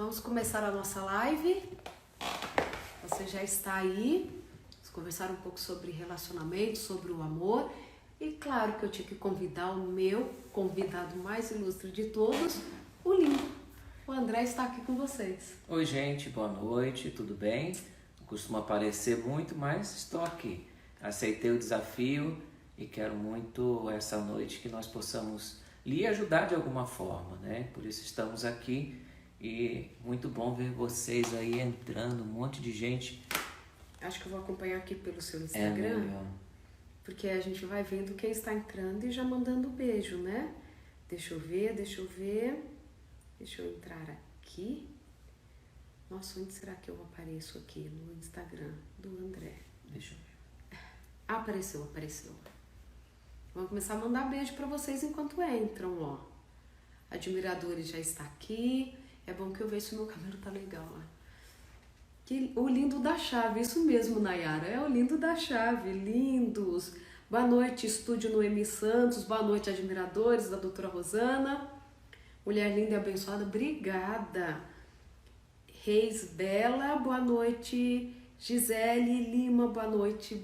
Vamos começar a nossa live. Você já está aí. Vamos conversar um pouco sobre relacionamento, sobre o amor. E claro que eu tinha que convidar o meu convidado mais ilustre de todos, o Lindo. O André está aqui com vocês. Oi, gente, boa noite, tudo bem? Não costumo aparecer muito, mas estou aqui. Aceitei o desafio e quero muito essa noite que nós possamos lhe ajudar de alguma forma, né? Por isso estamos aqui e muito bom ver vocês aí entrando, um monte de gente. Acho que eu vou acompanhar aqui pelo seu Instagram, porque a gente vai vendo quem está entrando e já mandando beijo, né? Deixa eu ver. Deixa eu entrar aqui. Nossa, onde será que eu apareço aqui? No Instagram do André. Deixa eu ver. Apareceu. Vamos começar a mandar beijo para vocês enquanto entram, ó. Admiradores já está aqui. É bom que eu vejo se o meu cabelo tá legal, ó. O lindo da chave, isso mesmo, Nayara. É o lindo da chave, lindos. Boa noite, estúdio Noemi Santos. Boa noite, admiradores da doutora Rosana. Mulher linda e abençoada, obrigada. Reis Bela, boa noite. Gisele Lima, boa noite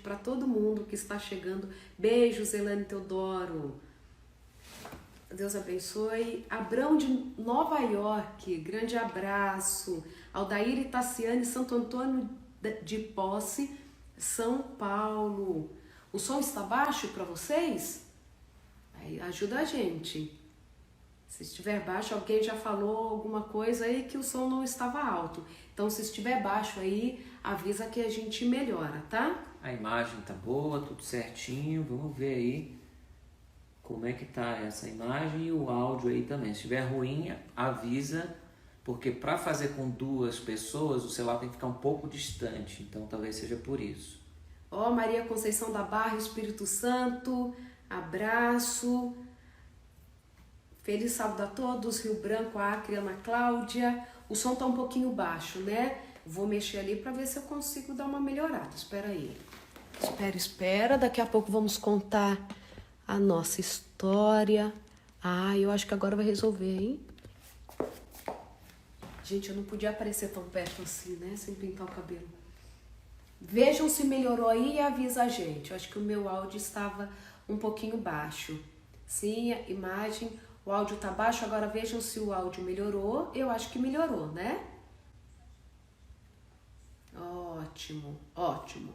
para todo mundo que está chegando. Beijos, Elane Teodoro. Deus abençoe. Abrão de Nova York, grande abraço. Aldair e Tassiane, Santo Antônio de Posse, São Paulo. O som está baixo para vocês? Aí, ajuda a gente. Se estiver baixo, alguém já falou alguma coisa aí que o som não estava alto. Então, se estiver baixo aí, avisa que a gente melhora, tá? A imagem tá boa, tudo certinho. Vamos ver aí como é que tá essa imagem e o áudio aí também. Se estiver ruim, avisa, porque para fazer com duas pessoas, o celular tem que ficar um pouco distante. Então, talvez seja por isso. Ó, Maria Conceição da Barra, Espírito Santo, abraço. Feliz sábado a todos, Rio Branco, Acre, Ana Cláudia. O som tá um pouquinho baixo, né? Vou mexer ali para ver se eu consigo dar uma melhorada. Espera aí. Espera. Daqui a pouco vamos contar a nossa história. Ah, eu acho que agora vai resolver, hein? Gente, eu não podia aparecer tão perto assim, né? Sem pintar o cabelo. Vejam se melhorou aí e avisa a gente. Eu acho que o meu áudio estava um pouquinho baixo. Sim, a imagem... O áudio tá baixo, agora vejam se o áudio melhorou. Eu acho que melhorou, né? Ótimo.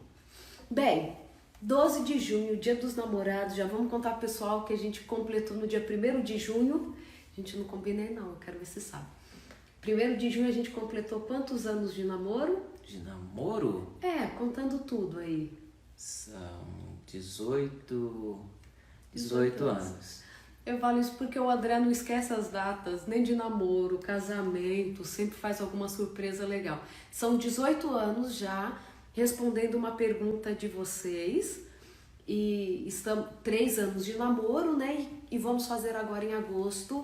Bem, 12 de junho, Dia dos Namorados. Já vamos contar pro pessoal que a gente completou no dia 1º de junho. A gente não combinei não, eu quero ver se sabe. 1º de junho a gente completou quantos anos de namoro? De namoro? É, contando tudo aí. São 18 anos. Eu falo isso porque o André não esquece as datas, nem de namoro, casamento, sempre faz alguma surpresa legal. São 18 anos já respondendo uma pergunta de vocês e estamos 3 anos de namoro, né? E vamos fazer agora em agosto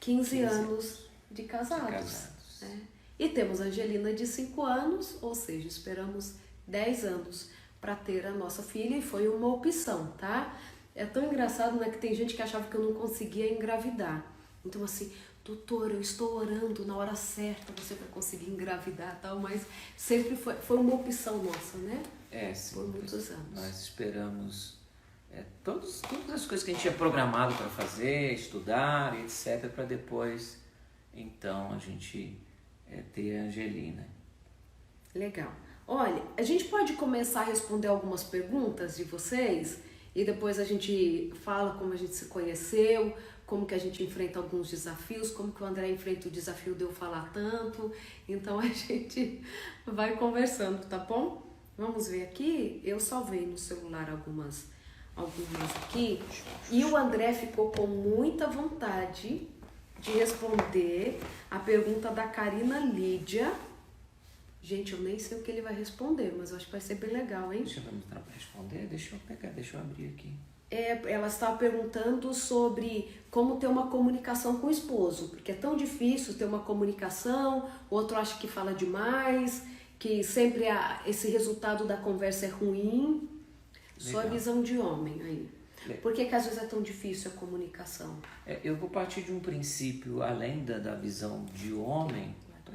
15 anos de casados. Né? E temos a Angelina de 5 anos, ou seja, esperamos 10 anos para ter a nossa filha e foi uma opção, tá? É tão engraçado, né, que tem gente que achava que eu não conseguia engravidar. Então, assim, doutora, eu estou orando na hora certa, você vai conseguir engravidar e tal, mas sempre foi uma opção nossa, né? Sim. Por muitos anos. Nós esperamos todas as coisas que a gente tinha programado para fazer, estudar, etc., para depois, então, a gente ter a Angelina. Legal. Olha, a gente pode começar a responder algumas perguntas de vocês? E depois a gente fala como a gente se conheceu, como que a gente enfrenta alguns desafios, como que o André enfrenta o desafio de eu falar tanto. Então a gente vai conversando, tá bom? Vamos ver aqui. Eu salvei no celular algumas aqui. E o André ficou com muita vontade de responder a pergunta da Karina Lídia. Gente, eu nem sei o que ele vai responder, mas eu acho que vai ser bem legal, hein? Deixa eu responder, deixa eu abrir aqui. Ela estava perguntando sobre como ter uma comunicação com o esposo, porque é tão difícil ter uma comunicação, o outro acha que fala demais, que sempre esse resultado da conversa é ruim. Legal. Só a visão de homem aí. Por que às vezes é tão difícil a comunicação? Eu vou partir de um princípio, além da visão de homem,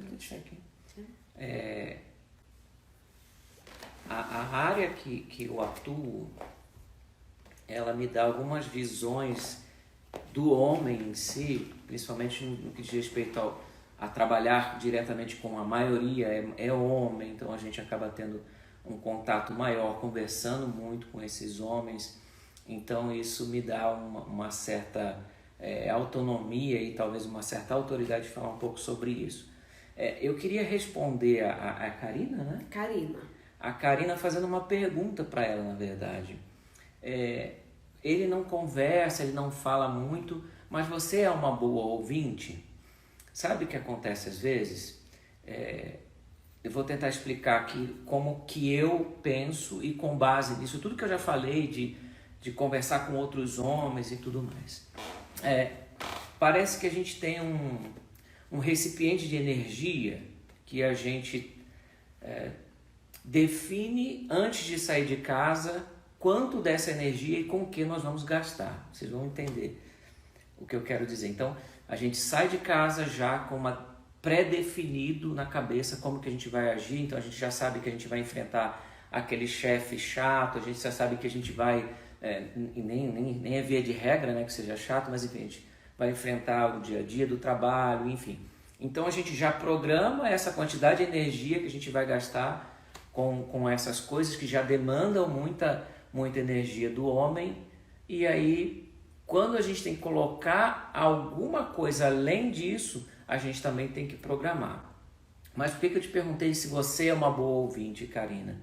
deixar aqui. A área que eu atuo, ela me dá algumas visões do homem em si, principalmente no que diz respeito a trabalhar diretamente com a maioria é homem, então a gente acaba tendo um contato maior, conversando muito com esses homens, então isso me dá uma certa autonomia e talvez uma certa autoridade de falar um pouco sobre isso. Eu queria responder a Karina, né? Karina. A Karina fazendo uma pergunta para ela, na verdade. Ele não conversa, ele não fala muito, mas você é uma boa ouvinte? Sabe o que acontece às vezes? Eu vou tentar explicar aqui como que eu penso e com base nisso, tudo que eu já falei de conversar com outros homens e tudo mais. Parece que a gente tem um recipiente de energia que a gente define antes de sair de casa quanto dessa energia e com que nós vamos gastar. Vocês vão entender o que eu quero dizer. Então, a gente sai de casa já com uma pré-definido na cabeça como que a gente vai agir. Então, a gente já sabe que a gente vai enfrentar aquele chefe chato, a gente já sabe que a gente vai, nem é via de regra, né, que seja chato, mas enfim, a gente vai enfrentar o dia a dia do trabalho, enfim. Então, a gente já programa essa quantidade de energia que a gente vai gastar com essas coisas que já demandam muita energia do homem, e aí quando a gente tem que colocar alguma coisa além disso, a gente também tem que programar. Mas por que eu te perguntei se você é uma boa ouvinte, Karina?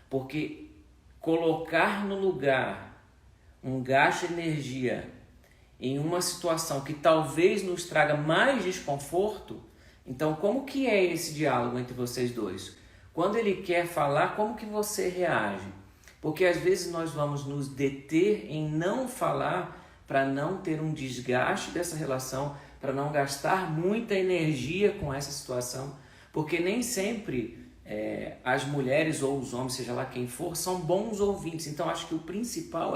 Porque colocar no lugar um gasto de energia em uma situação que talvez nos traga mais desconforto, então como que é esse diálogo entre vocês dois? Quando ele quer falar, como que você reage? Porque às vezes nós vamos nos deter em não falar para não ter um desgaste dessa relação, para não gastar muita energia com essa situação, porque nem sempre as mulheres ou os homens, seja lá quem for, são bons ouvintes. Então acho que o principal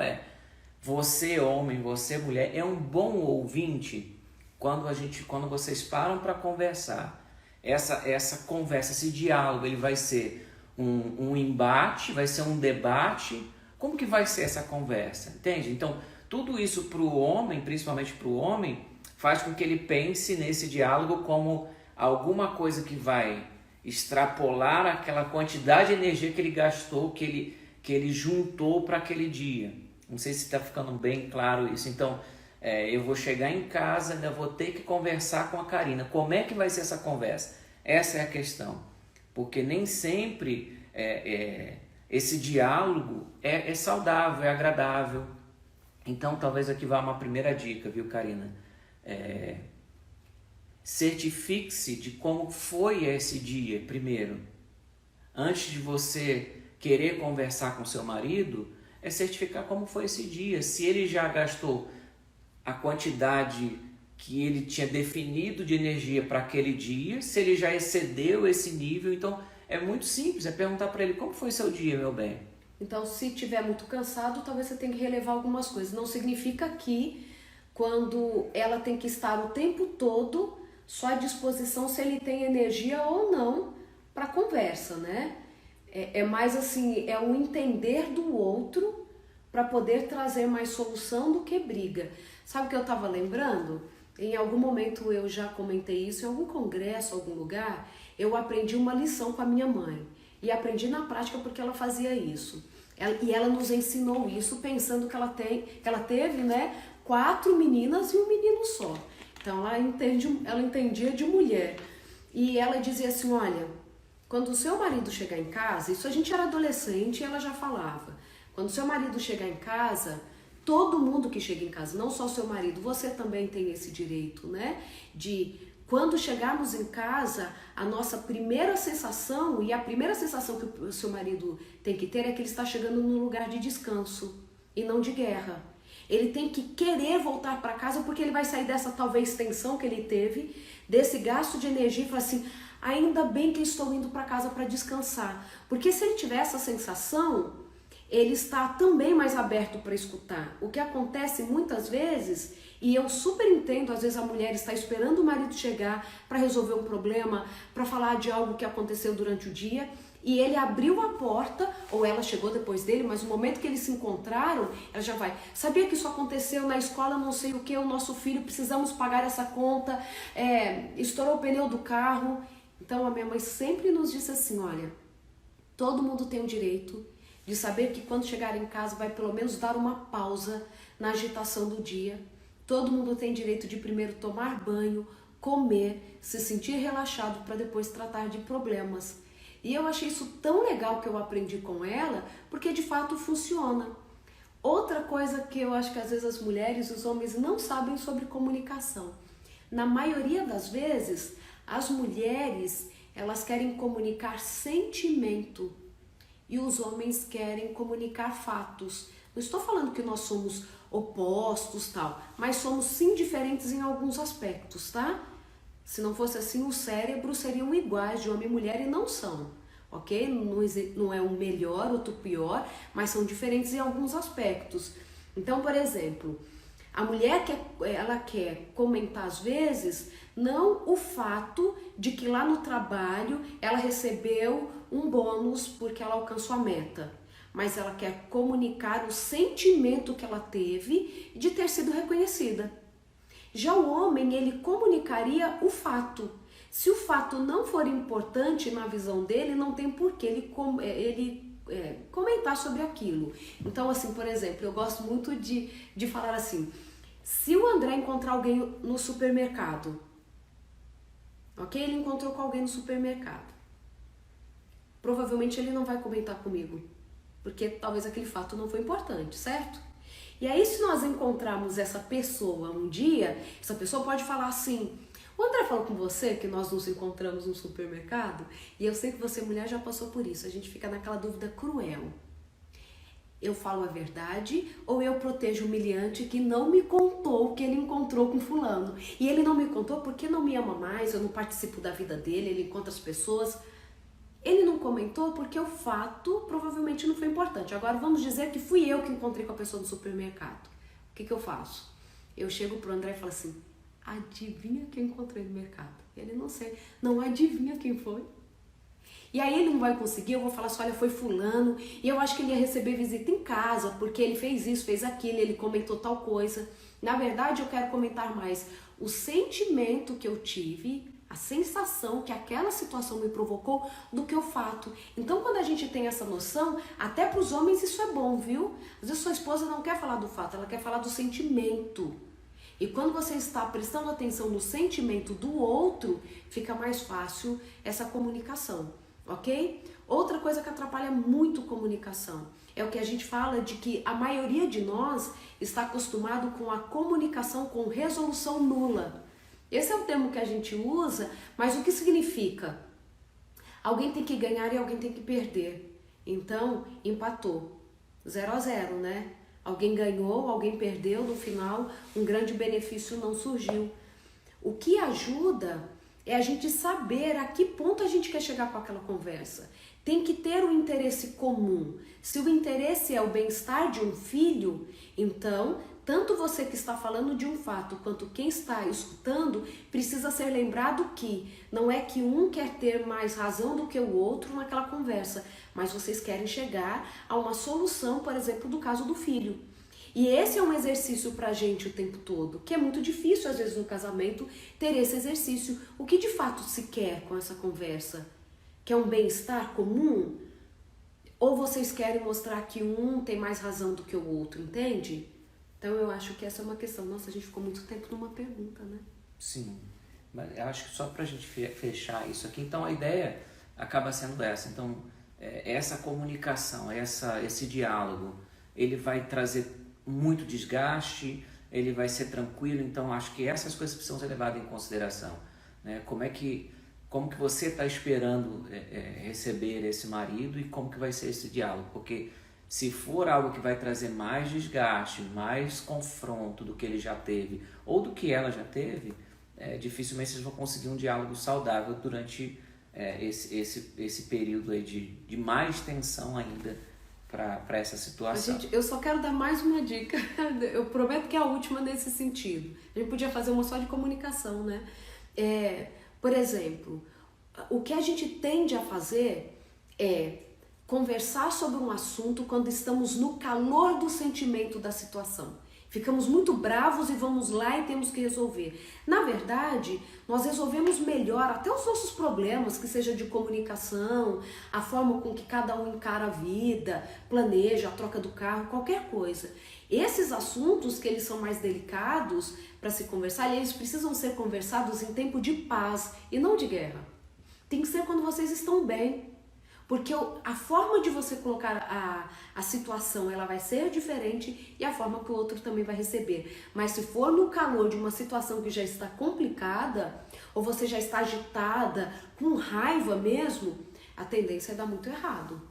você homem, você mulher, é um bom ouvinte quando vocês param para conversar. Essa conversa, esse diálogo, ele vai ser um embate, vai ser um debate. Como que vai ser essa conversa? Entende? Então, tudo isso para o homem, principalmente para o homem, faz com que ele pense nesse diálogo como alguma coisa que vai extrapolar aquela quantidade de energia que ele gastou, que ele juntou para aquele dia. Não sei se está ficando bem claro isso. Então, eu vou chegar em casa, ainda vou ter que conversar com a Karina. Como é que vai ser essa conversa? Essa é a questão. Porque nem sempre esse diálogo é saudável, é agradável. Então, talvez aqui vá uma primeira dica, viu, Karina? Certifique-se de como foi esse dia, primeiro. Antes de você querer conversar com seu marido, certificar como foi esse dia. Se ele já gastou a quantidade que ele tinha definido de energia para aquele dia, se ele já excedeu esse nível, então é muito simples, perguntar para ele, como foi seu dia, meu bem? Então, se estiver muito cansado, talvez você tenha que relevar algumas coisas. Não significa que quando ela tem que estar o tempo todo só à disposição se ele tem energia ou não para conversa, né? É mais assim, é um entender do outro para poder trazer mais solução do que briga. Sabe o que eu estava lembrando? Em algum momento eu já comentei isso, em algum congresso, algum lugar, eu aprendi uma lição com a minha mãe. E aprendi na prática porque ela fazia isso. E ela nos ensinou isso pensando que ela teve, né, 4 meninas e um menino só. Então ela entendia de mulher. E ela dizia assim, olha, quando o seu marido chegar em casa, isso a gente era adolescente e ela já falava, quando o seu marido chegar em casa, todo mundo que chega em casa, não só seu marido, você também tem esse direito, né? De quando chegarmos em casa, a nossa primeira sensação, e a primeira sensação que o seu marido tem que ter é que ele está chegando num lugar de descanso e não de guerra. Ele tem que querer voltar para casa porque ele vai sair dessa talvez tensão que ele teve, desse gasto de energia e falar assim, ainda bem que estou indo para casa para descansar. Porque se ele tiver essa sensação, ele está também mais aberto para escutar. O que acontece muitas vezes, e eu super entendo, às vezes a mulher está esperando o marido chegar para resolver um problema, para falar de algo que aconteceu durante o dia, e ele abriu a porta, ou ela chegou depois dele, mas no momento que eles se encontraram, ela já vai, sabia que isso aconteceu na escola, não sei o que, o nosso filho, precisamos pagar essa conta, estourou o pneu do carro. Então a minha mãe sempre nos disse assim, olha, todo mundo tem o direito de saber que quando chegar em casa vai pelo menos dar uma pausa na agitação do dia. Todo mundo tem direito de primeiro tomar banho, comer, se sentir relaxado para depois tratar de problemas. E eu achei isso tão legal que eu aprendi com ela, porque de fato funciona. Outra coisa que eu acho que às vezes as mulheres e os homens não sabem sobre comunicação. Na maioria das vezes, as mulheres, elas querem comunicar sentimento e os homens querem comunicar fatos. Não estou falando que nós somos opostos, tal, mas somos sim diferentes em alguns aspectos, tá? Se não fosse assim, os cérebros seriam iguais de homem e mulher e não são, ok? Não é um melhor, outro pior, mas são diferentes em alguns aspectos. Então, por exemplo, a mulher ela quer comentar às vezes não o fato de que lá no trabalho ela recebeu um bônus porque ela alcançou a meta, mas ela quer comunicar o sentimento que ela teve de ter sido reconhecida. Já o homem, ele comunicaria o fato. Se o fato não for importante na visão dele, não tem por que ele comentar sobre aquilo. Então, assim, por exemplo, eu gosto muito de falar assim, se o André encontrar alguém no supermercado, ok? Ele encontrou com alguém no supermercado. Provavelmente ele não vai comentar comigo, porque talvez aquele fato não foi importante, certo? E aí, se nós encontrarmos essa pessoa um dia, essa pessoa pode falar assim, o André falou com você que nós nos encontramos no supermercado, e eu sei que você, mulher, já passou por isso, a gente fica naquela dúvida cruel. Eu falo a verdade ou eu protejo o humilhante que não me contou que ele encontrou com fulano? E ele não me contou porque não me ama mais, eu não participo da vida dele, ele encontra as pessoas. Ele não comentou porque o fato provavelmente não foi importante. Agora vamos dizer que fui eu que encontrei com a pessoa no supermercado. O que eu faço? Eu chego pro André e falo assim, adivinha quem encontrei no mercado? Ele não sei. Não adivinha quem foi? E aí ele não vai conseguir, eu vou falar assim, olha, foi fulano, e eu acho que ele ia receber visita em casa, porque ele fez isso, fez aquilo, ele comentou tal coisa. Na verdade, eu quero comentar mais o sentimento que eu tive, a sensação que aquela situação me provocou do que o fato. Então, quando a gente tem essa noção, até para os homens isso é bom, viu? Às vezes sua esposa não quer falar do fato, ela quer falar do sentimento. E quando você está prestando atenção no sentimento do outro, fica mais fácil essa comunicação, ok? Outra coisa que atrapalha muito comunicação é o que a gente fala de que a maioria de nós está acostumado com a comunicação com resolução nula. Esse é o termo que a gente usa, mas o que significa? Alguém tem que ganhar e alguém tem que perder. Então, empatou. 0-0, né? Alguém ganhou, alguém perdeu, no final um grande benefício não surgiu. O que ajuda é a gente saber a que ponto a gente quer chegar com aquela conversa. Tem que ter um interesse comum. Se o interesse é o bem-estar de um filho, então tanto você que está falando de um fato quanto quem está escutando precisa ser lembrado que não é que um quer ter mais razão do que o outro naquela conversa, mas vocês querem chegar a uma solução, por exemplo, do caso do filho. E esse é um exercício pra gente o tempo todo, que é muito difícil às vezes no casamento ter esse exercício. O que de fato se quer com essa conversa? Quer um bem-estar comum? Ou vocês querem mostrar que um tem mais razão do que o outro, entende? Então eu acho que essa é uma questão. Nossa, a gente ficou muito tempo numa pergunta, né? Sim, mas eu acho que só para a gente fechar isso aqui, então a ideia acaba sendo essa. Então, essa comunicação, esse diálogo, ele vai trazer muito desgaste, ele vai ser tranquilo, então acho que essas coisas precisam ser levadas em consideração, né? Como que você está esperando receber esse marido e como que vai ser esse diálogo, porque se for algo que vai trazer mais desgaste, mais confronto do que ele já teve ou do que ela já teve, dificilmente vocês vão conseguir um diálogo saudável durante esse período aí de mais tensão ainda para essa situação. Gente, eu só quero dar mais uma dica. Eu prometo que é a última nesse sentido. A gente podia fazer uma só de comunicação, né? Por exemplo, o que a gente tende a fazer é conversar sobre um assunto quando estamos no calor do sentimento da situação. Ficamos muito bravos e vamos lá e temos que resolver. Na verdade, nós resolvemos melhor até os nossos problemas, que seja de comunicação, a forma com que cada um encara a vida, planeja a troca do carro, qualquer coisa. Esses assuntos que eles são mais delicados para se conversar, eles precisam ser conversados em tempo de paz e não de guerra. Tem que ser quando vocês estão bem. Porque a forma de você colocar a situação, ela vai ser diferente e a forma que o outro também vai receber. Mas se for no calor de uma situação que já está complicada, ou você já está agitada, com raiva mesmo, a tendência é dar muito errado.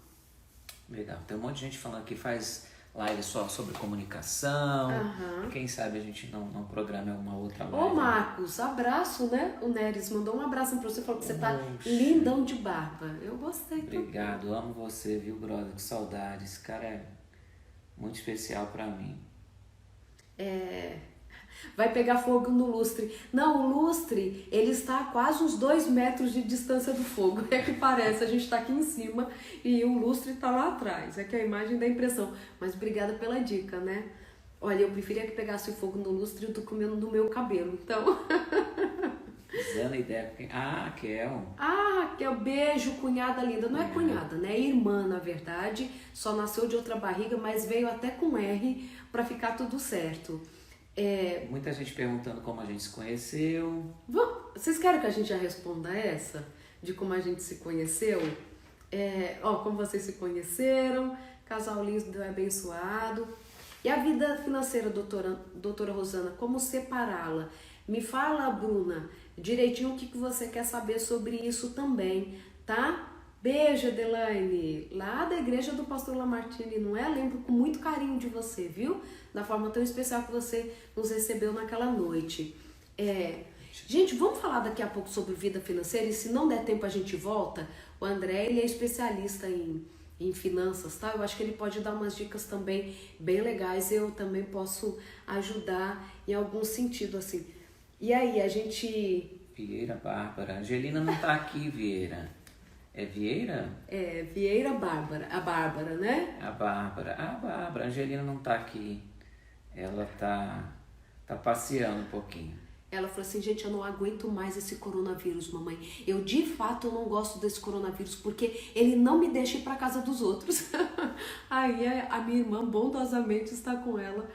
Legal. Tem um monte de gente falando que faz live só sobre comunicação. Quem sabe a gente não programa uma outra live. Ô Marcos, abraço, né? O Neres mandou um abraço pra você, falou que você tá lindão de barba. Eu gostei. Obrigado, amo você, viu, brother? Que saudade. Esse cara é muito especial pra mim. Vai pegar fogo no lustre. Não, o lustre, ele está a quase uns 2 metros de distância do fogo. É que parece, a gente está aqui em cima e o lustre está lá atrás. É que a imagem dá impressão. Mas obrigada pela dica, né? Olha, eu preferia que pegasse fogo no lustre do que no meu cabelo. Então... Dando ideia. Raquel. Raquel, beijo, cunhada linda. Não é cunhada, né? É irmã, na verdade. Só nasceu de outra barriga, mas veio até com R para ficar tudo certo. Muita gente perguntando como a gente se conheceu. Vocês querem que a gente já responda essa? De como a gente se conheceu? Como vocês se conheceram, casal lindo e abençoado. E a vida financeira, doutora Rosana, como separá-la? Me fala, Bruna, direitinho o que você quer saber sobre isso também, tá? Beijo, Adelaine, lá da igreja do pastor Lamartine, não é? Lembro com muito carinho de você, viu? Da forma tão especial que você nos recebeu naquela noite. Gente, vamos falar daqui a pouco sobre vida financeira e se não der tempo a gente volta. O André, ele é especialista em finanças, tá? Eu acho que ele pode dar umas dicas também bem legais. Eu também posso ajudar em algum sentido, assim. E aí, a gente... Vieira, Bárbara. Angelina não tá aqui, Vieira. É Vieira? Vieira Bárbara. A Bárbara, né? A Bárbara. A Angelina não tá aqui. Ela tá passeando um pouquinho. Ela falou assim, gente, eu não aguento mais esse coronavírus, mamãe. Eu, de fato, eu não gosto desse coronavírus porque ele não me deixa ir pra casa dos outros. Aí a minha irmã bondosamente está com ela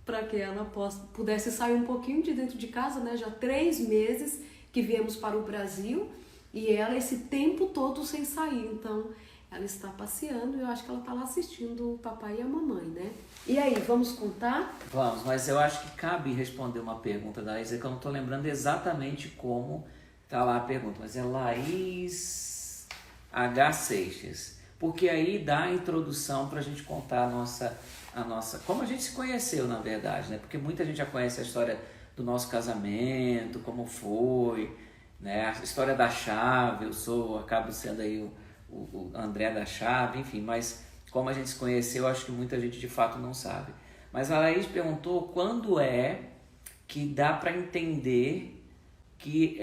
para que ela pudesse sair um pouquinho de dentro de casa, né? Já 3 meses que viemos para o Brasil e ela esse tempo todo sem sair. Então, ela está passeando e eu acho que ela está lá assistindo o papai e a mamãe, né? E aí, vamos contar? Vamos, mas eu acho que cabe responder uma pergunta da Laís, que eu não estou lembrando exatamente como está lá a pergunta, mas é Laís H. Seixas, porque aí dá a introdução para a gente contar a nossa, como a gente se conheceu, na verdade, né? Porque muita gente já conhece a história do nosso casamento, como foi, né? A história da chave, acabo sendo aí o André da chave, enfim, mas como a gente se conheceu, acho que muita gente de fato não sabe. Mas a Laís perguntou quando é que dá para entender que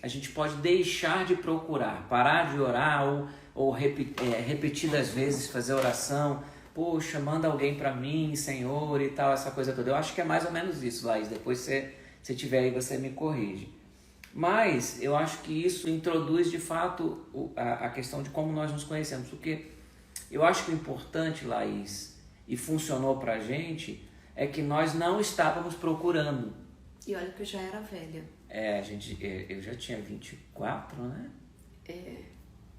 a gente pode deixar de procurar, parar de orar ou repetidas vezes fazer oração. Poxa, manda alguém para mim, Senhor, e tal, essa coisa toda. Eu acho que é mais ou menos isso, Laís. Depois, se tiver aí, você me corrige. Mas eu acho que isso introduz, de fato, a questão de como nós nos conhecemos. Porque eu acho que o importante, Laís, e funcionou pra gente, é que nós não estávamos procurando. E olha que eu já era velha. Eu já tinha 24, né?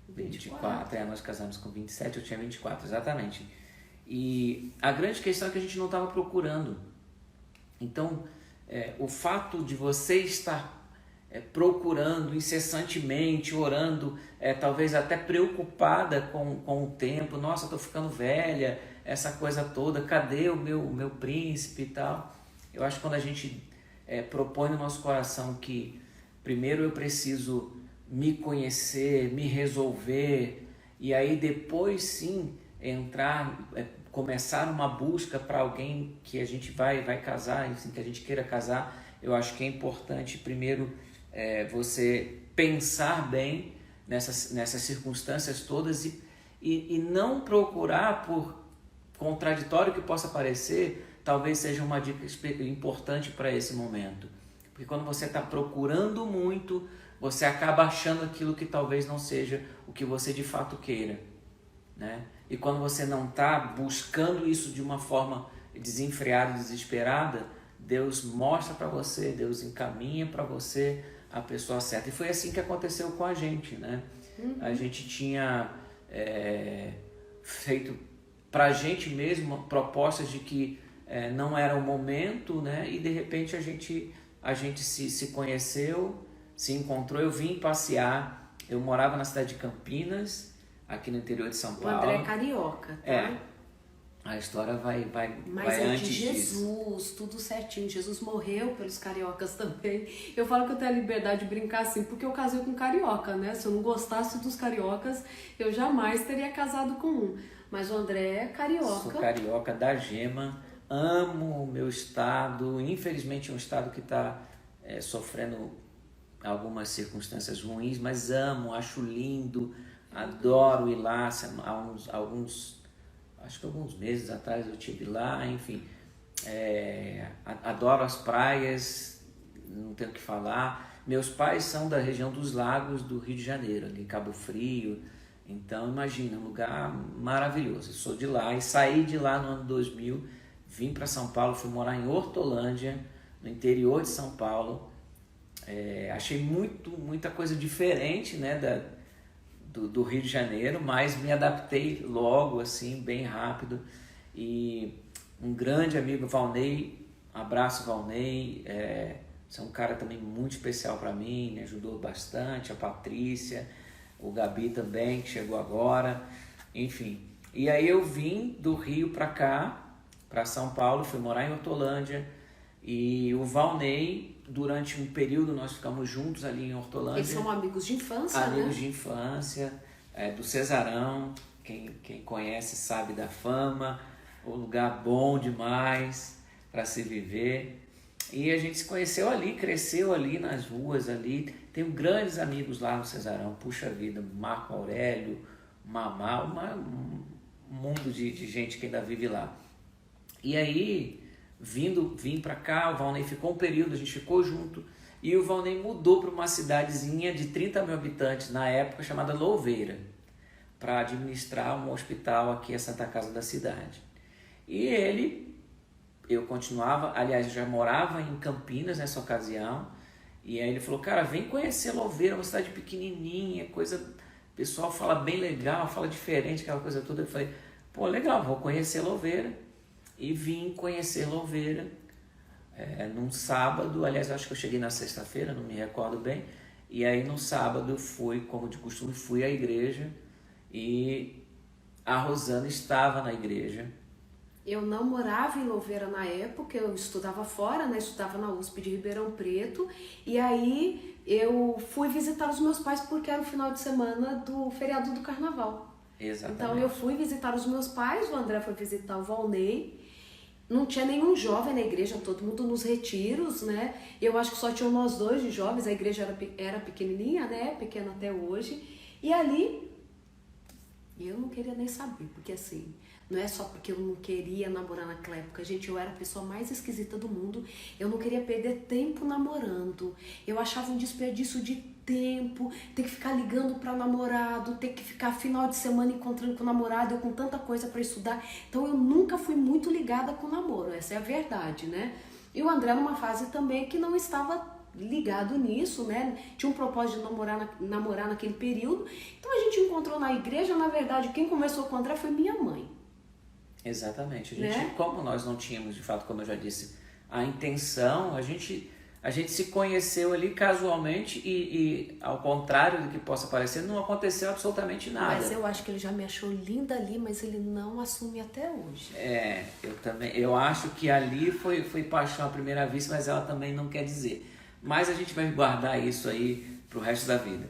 24, nós casamos com 27, eu tinha 24, exatamente. E a grande questão é que a gente não estava procurando. Então, o fato de você estar procurando incessantemente, orando, talvez até preocupada com o tempo, nossa, estou ficando velha, essa coisa toda, cadê o meu príncipe e tal. Eu acho que quando a gente propõe no nosso coração que primeiro eu preciso me conhecer, me resolver, e aí depois sim entrar, começar uma busca para alguém que a gente vai casar, enfim, que a gente queira casar, eu acho que é importante primeiro você pensar bem nessas circunstâncias todas e não procurar, por contraditório que possa parecer, talvez seja uma dica importante para esse momento. Porque quando você está procurando muito, você acaba achando aquilo que talvez não seja o que você de fato queira, né? E quando você não está buscando isso de uma forma desenfreada, desesperada, Deus mostra para você, Deus encaminha para você a pessoa certa. E foi assim que aconteceu com a gente, né? A gente tinha feito para a gente mesmo propostas de que não era o momento, né? E de repente a gente se conheceu, se encontrou. Eu vim passear, eu morava na cidade de Campinas, aqui no interior de São Paulo. O André é carioca, tá? A história vai Mas é antes de Jesus, disso. tudo certinho. Jesus morreu pelos cariocas também. Eu falo que eu tenho a liberdade de brincar assim, porque eu casei com um carioca, né? Se eu não gostasse dos cariocas, eu jamais teria casado com um. Mas o André é carioca. Sou carioca da gema, amo o meu estado. Infelizmente é um estado que está sofrendo algumas circunstâncias ruins, mas amo, acho lindo, adoro ir lá. Acho que alguns meses atrás eu estive lá, enfim, adoro as praias, não tenho o que falar. Meus pais são da região dos Lagos do Rio de Janeiro, ali em Cabo Frio, então imagina, um lugar maravilhoso. Eu sou de lá e saí de lá no ano 2000, vim para São Paulo, fui morar em Hortolândia, no interior de São Paulo. Achei muita coisa diferente, né, do Rio de Janeiro, mas me adaptei logo, assim, bem rápido. E um grande amigo, Valnei, abraço Valnei, você é um cara também muito especial para mim, me ajudou bastante, a Patrícia, o Gabi também, que chegou agora, enfim. E aí eu vim do Rio para cá, para São Paulo, fui morar em Hortolândia, e o Valnei, durante um período nós ficamos juntos ali em Hortolândia. Eles são amigos de infância, amigos né? de infância, do Cesarão, quem conhece sabe da fama, um lugar bom demais para se viver. E a gente se conheceu ali, cresceu ali nas ruas ali. Tenho grandes amigos lá no Cesarão, puxa vida, Marco Aurélio, Mamá, um mundo de gente que ainda vive lá. E aí, vim para cá, o Valnei ficou um período, a gente ficou junto, e o Valnei mudou para uma cidadezinha de 30 mil habitantes, na época, chamada Louveira, para administrar um hospital aqui, a Santa Casa da cidade. E eu continuava, aliás, eu já morava em Campinas nessa ocasião, e aí ele falou, cara, vem conhecer Louveira, uma cidade pequenininha, o pessoal fala bem legal, fala diferente, aquela coisa toda. Eu falei, pô, legal, vou conhecer Louveira. E vim conhecer Louveira num sábado, aliás, eu acho que eu cheguei na sexta-feira, não me recordo bem, e aí no sábado fui, como de costume, fui à igreja e a Rosana estava na igreja. Eu não morava em Louveira na época, eu estudava fora, né? Estudava na USP de Ribeirão Preto, e aí eu fui visitar os meus pais porque era o final de semana do feriado do Carnaval. Exatamente. Então eu fui visitar os meus pais, o André foi visitar o Valnei. Não tinha nenhum jovem na igreja, todo mundo nos retiros, né? Eu acho que só tinham nós dois de jovens, a igreja era pequenininha, né? Pequena até hoje. E ali, eu não queria nem saber, porque assim, não é só porque eu não queria namorar naquela época, gente, eu era a pessoa mais esquisita do mundo, eu não queria perder tempo namorando, eu achava um desperdício de tempo, ter que ficar ligando para namorado, ter que ficar final de semana encontrando com o namorado, eu com tanta coisa para estudar, então eu nunca fui muito ligada com o namoro, essa é a verdade, né? E o André numa fase também que não estava ligado nisso, né? Tinha um propósito de namorar naquele período, então a gente encontrou na igreja, na verdade, quem começou com o André foi minha mãe. Exatamente, a gente, Né? Como nós não tínhamos, de fato, como eu já disse, a intenção, a gente se conheceu ali casualmente e ao contrário do que possa parecer, não aconteceu absolutamente nada. Mas eu acho que ele já me achou linda ali, mas ele não assume até hoje. Eu também, eu acho que ali foi paixão à primeira vista, mas ela também não quer dizer. Mas a gente vai guardar isso aí pro resto da vida.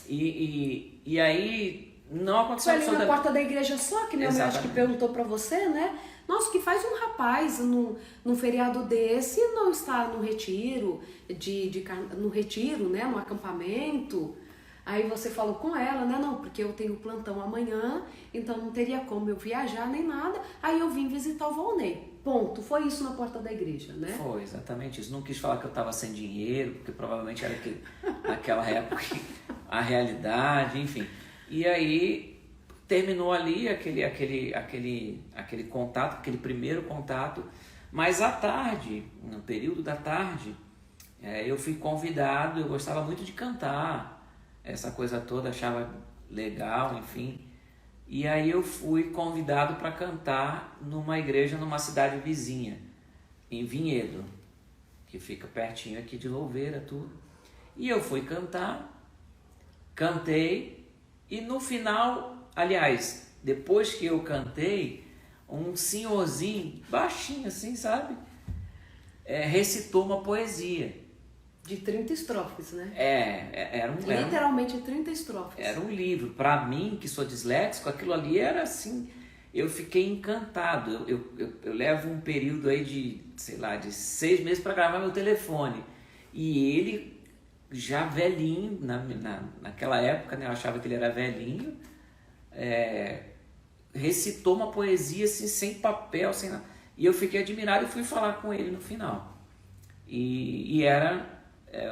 E aí Não aconteceu Foi ali na porta da igreja só, que minha mãe acho que perguntou pra você, né? Nossa, o que faz um rapaz num feriado desse não estar no retiro, no retiro, né? No acampamento. Aí você falou com ela, né? Não, porque eu tenho plantão amanhã, então não teria como eu viajar nem nada. Aí eu vim visitar o Volney. Ponto. Foi isso na porta da igreja, né? Foi, exatamente isso. Não quis falar que eu estava sem dinheiro, porque provavelmente era naquela época a realidade, enfim. E aí terminou ali aquele contato, aquele primeiro contato. Mas à tarde, no período da tarde, eu fui convidado, eu gostava muito de cantar, essa coisa toda, achava legal, enfim. E aí eu fui convidado para cantar numa igreja numa cidade vizinha, em Vinhedo, que fica pertinho aqui de Louveira, tudo. E eu fui cantar, cantei, e no final, aliás, depois que eu cantei, um senhorzinho, baixinho assim, sabe? Recitou uma poesia. De 30 estrofes, né? Literalmente 30 estrofes. Era um livro. Para mim, que sou disléxico, aquilo ali era assim, eu fiquei encantado. Eu levo um período aí de, sei lá, de 6 meses para gravar meu telefone. E ele, já velhinho, naquela época, né, eu achava que ele era velhinho, recitou uma poesia assim, sem papel, sem nada. E eu fiquei admirado e fui falar com ele no final. E era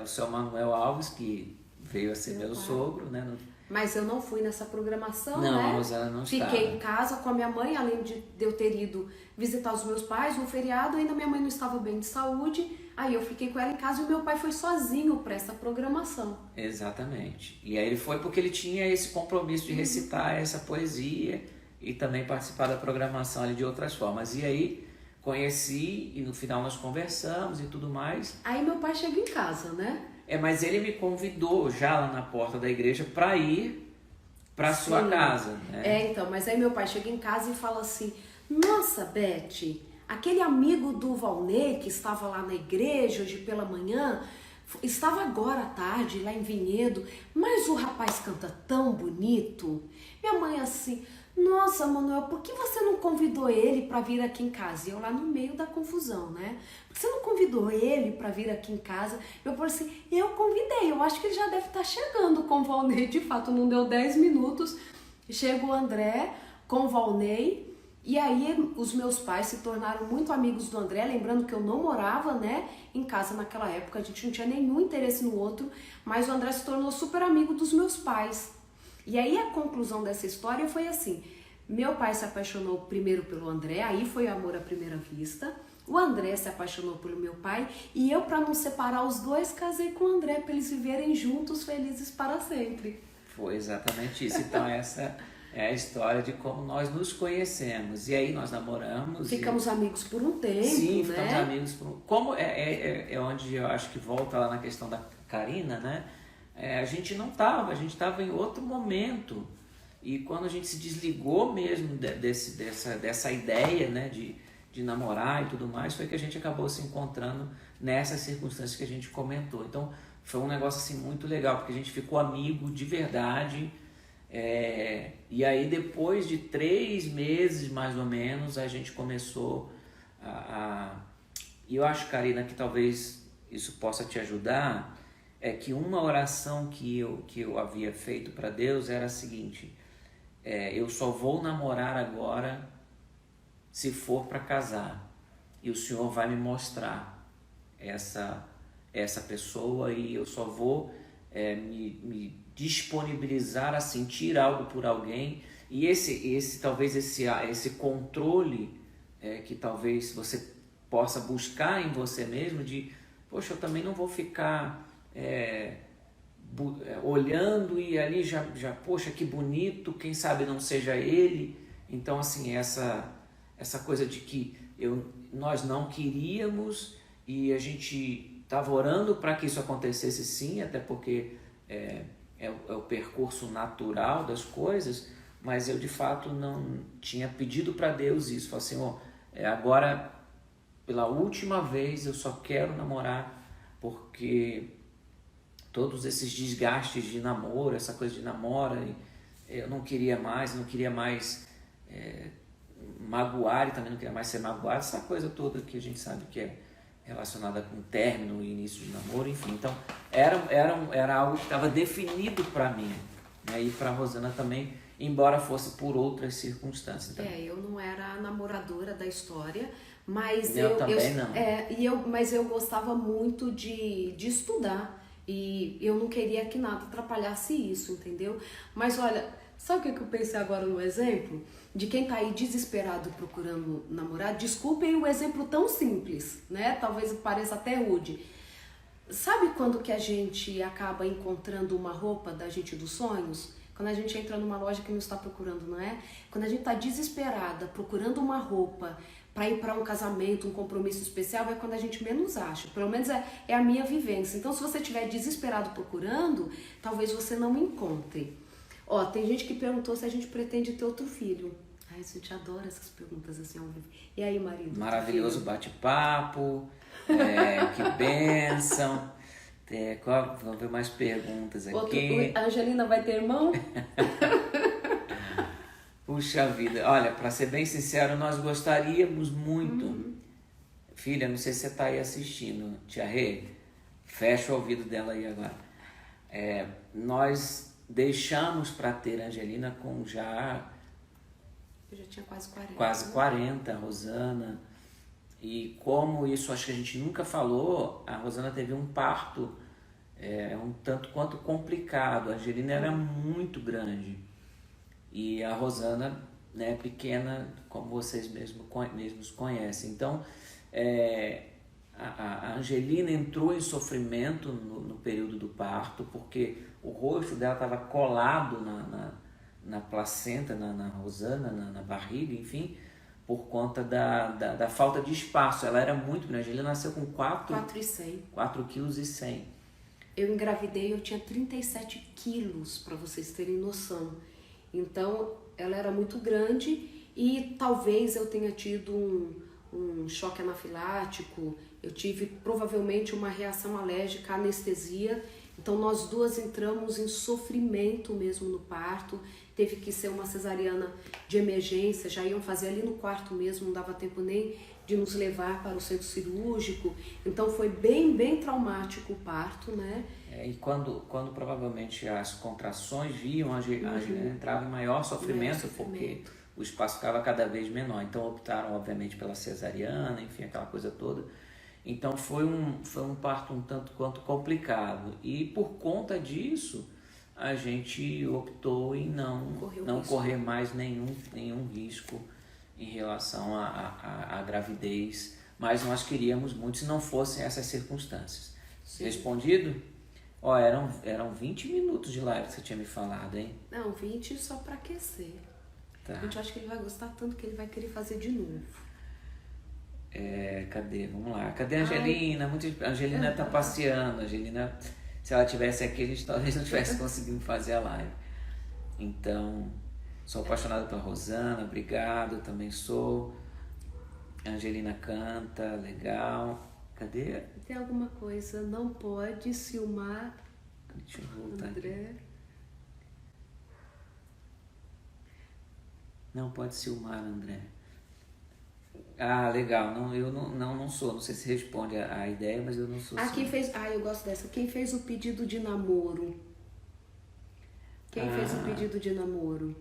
o seu Manuel Alves, que veio a ser meu sogro, né? Mas eu não fui nessa programação, não, né? A Rosana não estava. Fiquei em casa com a minha mãe, além de eu ter ido visitar os meus pais no feriado, ainda minha mãe não estava bem de saúde, aí eu fiquei com ela em casa e o meu pai foi sozinho para essa programação. Exatamente. E aí ele foi porque ele tinha esse compromisso de recitar essa poesia e também participar da programação ali de outras formas. E aí conheci e no final nós conversamos e tudo mais. Aí meu pai chega em casa, né? Mas ele me convidou já lá na porta da igreja para ir para sua casa, né? Então, mas aí meu pai chega em casa e fala assim: nossa, Beth, aquele amigo do Volney que estava lá na igreja hoje pela manhã, estava agora à tarde lá em Vinhedo, mas o rapaz canta tão bonito. Minha mãe assim: nossa, Manuel, por que você não convidou ele para vir aqui em casa? E eu lá no meio da confusão, né? Por que você não convidou ele para vir aqui em casa? Eu falei assim: eu convidei, eu acho que ele já deve estar chegando com o Volney. De fato, não deu 10 minutos, chega o André com o Volney. E aí os meus pais se tornaram muito amigos do André, lembrando que eu não morava, né, em casa naquela época, a gente não tinha nenhum interesse no outro, mas o André se tornou super amigo dos meus pais. E aí a conclusão dessa história foi assim: meu pai se apaixonou primeiro pelo André, aí foi amor à primeira vista. O André se apaixonou pelo meu pai e eu, para não separar os dois, casei com o André para eles viverem juntos, felizes para sempre. Foi exatamente isso. Então essa é a história de como nós nos conhecemos. E aí nós namoramos. Ficamos amigos por um tempo, sim, né? ficamos amigos por um... Como é onde eu acho que volta lá na questão da Karina, né? A gente não estava, a gente estava em outro momento. E quando a gente se desligou mesmo dessa ideia, né, de namorar e tudo mais, foi que a gente acabou se encontrando nessas circunstâncias que a gente comentou. Então foi um negócio assim muito legal, porque a gente ficou amigo de verdade. E aí depois de 3 meses mais ou menos, a gente começou e eu acho, Karina, que talvez isso possa te ajudar, é que uma oração que eu havia feito para Deus era a seguinte: eu só vou namorar agora se for para casar, e o Senhor vai me mostrar essa pessoa, e eu só vou me disponibilizar a sentir algo por alguém. E talvez esse controle que talvez você possa buscar em você mesmo, de poxa, eu também não vou ficar olhando e ali já poxa, que bonito, quem sabe não seja ele. Então assim, essa coisa de que nós não queríamos e a gente estava orando para que isso acontecesse sim, até porque é o percurso natural das coisas, mas eu de fato não tinha pedido para Deus isso. Falei assim: agora pela última vez eu só quero namorar, porque todos esses desgastes de namoro, essa coisa de namora eu não queria mais magoar e também não queria mais ser magoado, essa coisa toda que a gente sabe que é relacionada com término e início de namoro, enfim. Então, era algo que estava definido para mim, né? E para a Rosana também, embora fosse por outras circunstâncias. Então, eu não era a namoradora da história, mas eu também não. Mas eu gostava muito de estudar e eu não queria que nada atrapalhasse isso, entendeu? Mas olha, sabe o que eu pensei agora no exemplo? De quem tá aí desesperado procurando namorar, desculpem o exemplo tão simples, né? Talvez pareça até rude. Sabe quando que a gente acaba encontrando uma roupa da gente dos sonhos? Quando a gente entra numa loja que não está procurando, não é? Quando a gente tá desesperada procurando uma roupa para ir para um casamento, um compromisso especial, é quando a gente menos acha. Pelo menos é a minha vivência. Então, se você estiver desesperado procurando, talvez você não encontre. Ó, tem gente que perguntou se a gente pretende ter outro filho. Ai, a gente adora essas perguntas assim ao vivo. E aí, marido? Maravilhoso bate-papo, que bênção. Vamos ver mais perguntas aqui. A Angelina vai ter irmão? Puxa vida, olha, para ser bem sincero, nós gostaríamos muito. Filha, não sei se você está aí assistindo, Tia Rê, fecha o ouvido dela aí agora. Nós deixamos para ter a Angelina com já... Eu já tinha quase 40. Quase 40, a Rosana. E como isso acho que a gente nunca falou, a Rosana teve um parto um tanto quanto complicado. A Angelina era muito grande. E a Rosana, né, pequena, como vocês mesmos conhecem. Então, a Angelina entrou em sofrimento no período do parto, porque o rosto dela estava colado na placenta, na Rosana, na barriga, enfim, por conta da falta de espaço. Ela era muito grande. A Angelina nasceu com 4,1 kg. Eu engravidei, eu tinha 37 quilos, para vocês terem noção. Então, ela era muito grande e talvez eu tenha tido um choque anafilático, eu tive provavelmente uma reação alérgica à anestesia. Então, nós duas entramos em sofrimento mesmo no parto. Teve que ser uma cesariana de emergência, já iam fazer ali no quarto mesmo, não dava tempo nem de nos levar para o centro cirúrgico. Então, foi bem traumático o parto, né? E quando provavelmente as contrações viam, a Angelina entrava em maior sofrimento, porque o espaço ficava cada vez menor. Então optaram, obviamente, pela cesariana, enfim, aquela coisa toda. Então foi um parto um tanto quanto complicado. E por conta disso, a gente optou em não correr mais nenhum risco em relação à gravidez. Mas nós queríamos muito se não fossem essas circunstâncias. Sim. Respondido? Ó, eram 20 minutos de live que você tinha me falado, hein? Não, 20 só pra aquecer. Tá. Gente, eu acho que ele vai gostar tanto que ele vai querer fazer de novo. Cadê? Vamos lá. Cadê a Angelina? A Angelina tá passeando. A Angelina, se ela tivesse aqui, a gente talvez não tivesse conseguindo fazer a live. Então, sou apaixonado pela Rosana, obrigado, também sou. A Angelina canta, legal. Cadê? Tem alguma coisa, não pode ciumar. Deixa eu voltar André. aqui. Não pode ciumar, André. Ah, legal. Não, eu não sou. Não sei se responde a ideia, mas eu não sou. Quem fez... eu gosto dessa. Quem fez o pedido de namoro? Quem fez o pedido de namoro?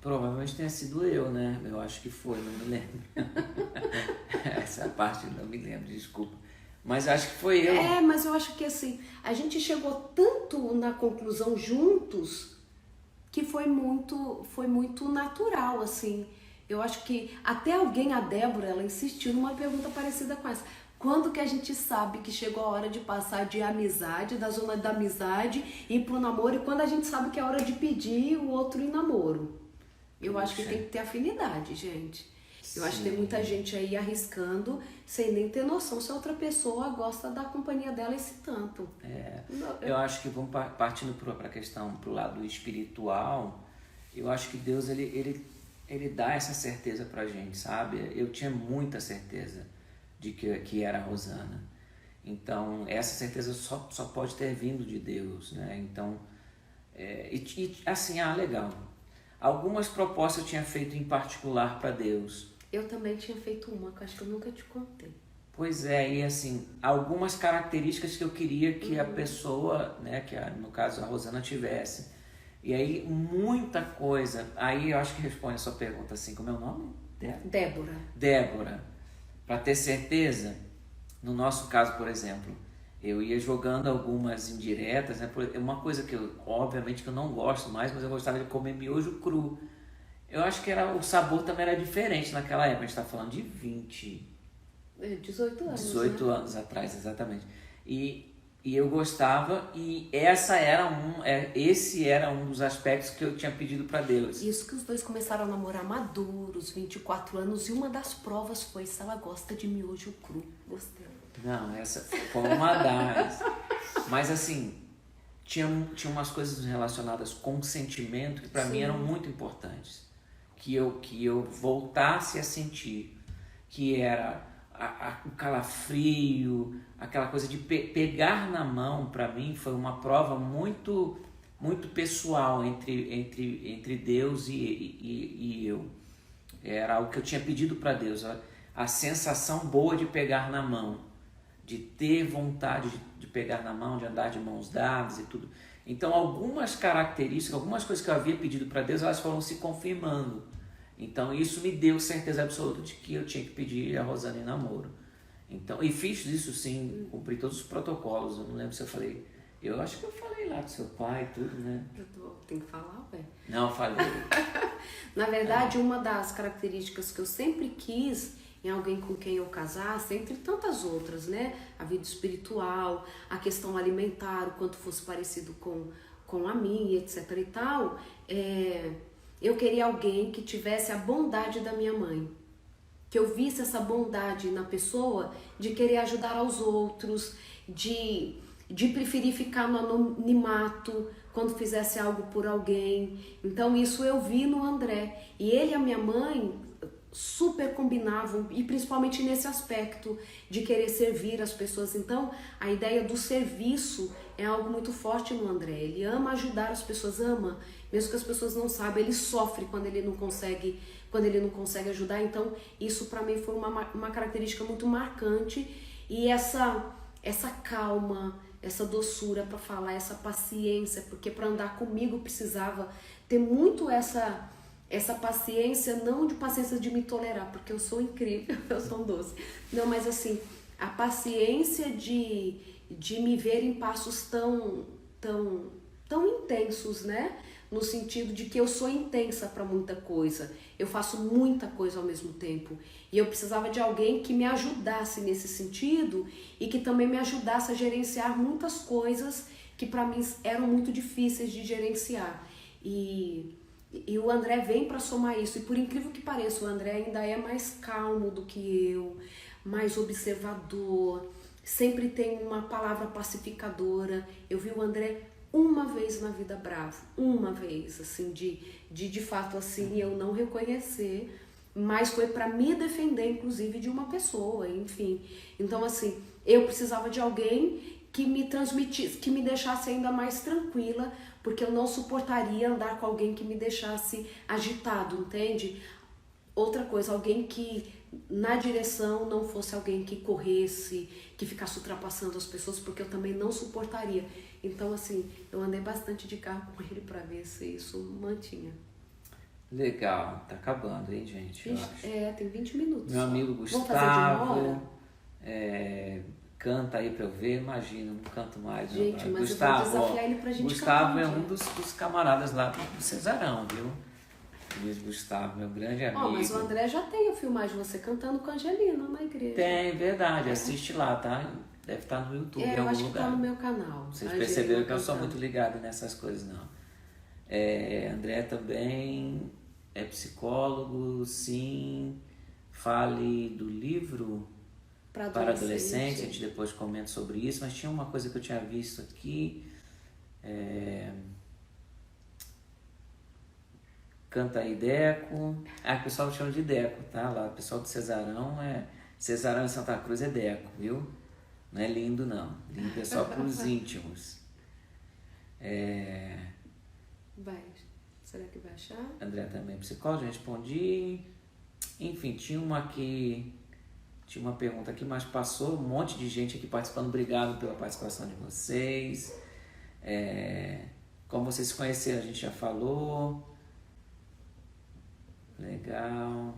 Provavelmente tenha sido eu, né? Eu acho que foi, não me lembro. Essa parte não me lembro, desculpa. Mas acho que foi eu. Mas eu acho que assim, a gente chegou tanto na conclusão juntos que foi muito natural, assim. Eu acho que até alguém, a Débora, ela insistiu numa pergunta parecida com essa. Quando que a gente sabe que chegou a hora de passar de amizade, da zona da amizade, e ir pro namoro? E quando a gente sabe que é hora de pedir o outro em namoro? Eu acho que tem que ter afinidade, gente. Eu acho que tem muita gente aí arriscando sem nem ter noção se a outra pessoa gosta da companhia dela esse tanto. Eu acho que vamos partindo para a questão, para o lado espiritual, eu acho que Deus ele dá essa certeza pra gente, sabe? Eu tinha muita certeza de que era a Rosana. Então, essa certeza só pode ter vindo de Deus, né? Então, Assim, legal. Algumas propostas eu tinha feito em particular para Deus. Eu também tinha feito uma, que eu acho que eu nunca te contei. Pois é, e assim, algumas características que eu queria que a pessoa, né, no caso a Rosana tivesse. E aí, muita coisa. Aí eu acho que responde a sua pergunta assim, como é o nome? Débora. Débora. Para ter certeza, no nosso caso, por exemplo, eu ia jogando algumas indiretas, né? Uma coisa que eu, obviamente, que eu não gosto mais, mas eu gostava de comer miojo cru. Eu acho que o sabor também era diferente naquela época. A gente está falando de 18 anos. 18 né? anos atrás, exatamente. E eu gostava, e esse era um dos aspectos que eu tinha pedido para Deus. Isso que os dois começaram a namorar maduros, 24 anos, e uma das provas foi se ela gosta de miojo cru. Gostei. Não, essa foi uma das. Mas assim, tinha umas coisas relacionadas com sentimento que para mim eram muito importantes. Que eu voltasse a sentir. Que era o calafrio, aquela coisa de pegar na mão, para mim foi uma prova muito, muito pessoal entre Deus e eu. Era algo que eu tinha pedido para Deus, a sensação boa de pegar na mão, de ter vontade de pegar na mão, de andar de mãos dadas e tudo. Então algumas características, algumas coisas que eu havia pedido para Deus, elas foram se confirmando. Então isso me deu certeza absoluta de que eu tinha que pedir a Rosana em namoro. Então, e fiz isso sim, cumpri todos os protocolos. Eu não lembro se eu falei. Eu acho que eu falei lá com seu pai e tudo, né? Tem que falar, velho. Não, eu falei. Na verdade, uma das características que eu sempre quis em alguém com quem eu casasse, entre tantas outras, né? A vida espiritual, a questão alimentar, o quanto fosse parecido com a minha, etc e tal, eu queria alguém que tivesse a bondade da minha mãe. Que eu visse essa bondade na pessoa de querer ajudar aos outros, de preferir ficar no anonimato quando fizesse algo por alguém. Então isso eu vi no André. E ele e a minha mãe super combinavam, e principalmente nesse aspecto de querer servir as pessoas. Então a ideia do serviço é algo muito forte no André. Ele ama ajudar as pessoas, ama, mesmo que as pessoas não saibam, ele sofre quando ele não consegue ajudar. Então isso para mim foi uma característica muito marcante. E essa calma, essa doçura para falar, essa paciência, porque para andar comigo precisava ter muito essa paciência, não de paciência de me tolerar, porque eu sou incrível, eu sou um doce. Não, mas assim, a paciência de me ver em passos tão intensos, né? No sentido de que eu sou intensa para muita coisa, eu faço muita coisa ao mesmo tempo, e eu precisava de alguém que me ajudasse nesse sentido e que também me ajudasse a gerenciar muitas coisas que para mim eram muito difíceis de gerenciar. E o André vem para somar isso, e por incrível que pareça, o André ainda é mais calmo do que eu, mais observador, sempre tem uma palavra pacificadora. Eu vi o André uma vez na vida bravo, uma vez, assim, de fato, assim, eu não reconhecer, mas foi para me defender, inclusive, de uma pessoa, enfim. Então, assim, eu precisava de alguém que me transmitisse, que me deixasse ainda mais tranquila, porque eu não suportaria andar com alguém que me deixasse agitado, entende? Outra coisa, alguém que na direção não fosse alguém que corresse, que ficasse ultrapassando as pessoas, porque eu também não suportaria. Então, assim, eu andei bastante de carro com ele para ver se isso mantinha. Legal, tá acabando, hein, gente? Tem 20 minutos. Meu amigo Gustavo, canta aí pra eu ver, imagina, não canto mais. Gente, mas Gustavo, eu vou desafiar ele pra gente Gustavo cantar é um dos camaradas lá do Cesarão, viu? Luiz Gustavo, meu grande amigo. Mas o André já tem a filmagem de você cantando com a Angelina na igreja. Tem, verdade, assiste lá, tá? Deve estar no YouTube em algum lugar. Eu acho que tá no meu canal. Vocês perceberam que eu sou muito ligado nessas coisas, não. André também é psicólogo, sim. Fale do livro para adolescente, a gente depois comenta sobre isso, mas tinha uma coisa que eu tinha visto aqui. Canta aí, Deco. O pessoal chama de Deco, tá? Lá, o pessoal do Cesarão Cesarão em Santa Cruz é Deco, viu? Não é lindo, não. Lindo é só para os íntimos. Vai. Será que vai achar? André também é psicólogo, já respondi. Enfim, tinha uma pergunta aqui, mas passou um monte de gente aqui participando. Obrigado pela participação de vocês. Como vocês se conheceram, a gente já falou. Legal.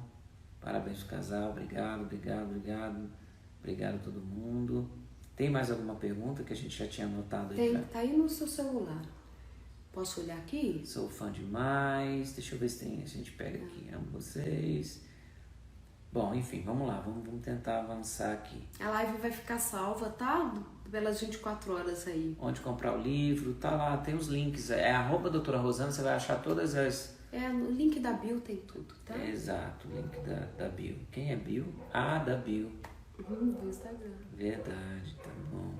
Parabéns pro casal. Obrigado. Obrigado a todo mundo. Tem mais alguma pergunta que a gente já tinha anotado aí? Tá aí no seu celular. Posso olhar aqui? Sou fã demais. Deixa eu ver se tem. A gente pega aqui. Amo vocês. Bom, enfim, vamos lá. Vamos tentar avançar aqui. A live vai ficar salva, tá? Pelas 24 horas aí. Onde comprar o livro, tá lá, tem os links. @doutora Rosana, você vai achar todas as... No link da bio tem tudo, tá? Exato, o link da bio. Quem é bio? Da bio. Do Instagram. Verdade, tá bom.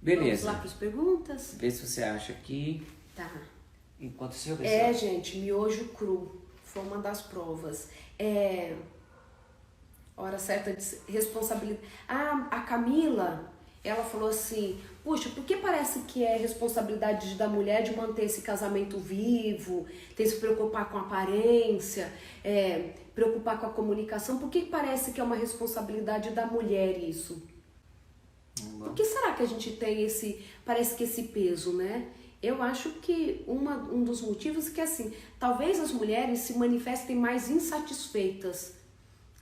Beleza. Vamos lá para as perguntas? Vê se você acha aqui. Tá. Enquanto o senhor gente, miojo cru. Foi uma das provas. Hora certa de responsabilidade. A Camila, ela falou assim, puxa, por que parece que é responsabilidade da mulher de manter esse casamento vivo, tem que se preocupar com a aparência, preocupar com a comunicação, por que parece que é uma responsabilidade da mulher isso? Por que será que a gente tem parece que esse peso, né? Eu acho que um dos motivos é que, assim, talvez as mulheres se manifestem mais insatisfeitas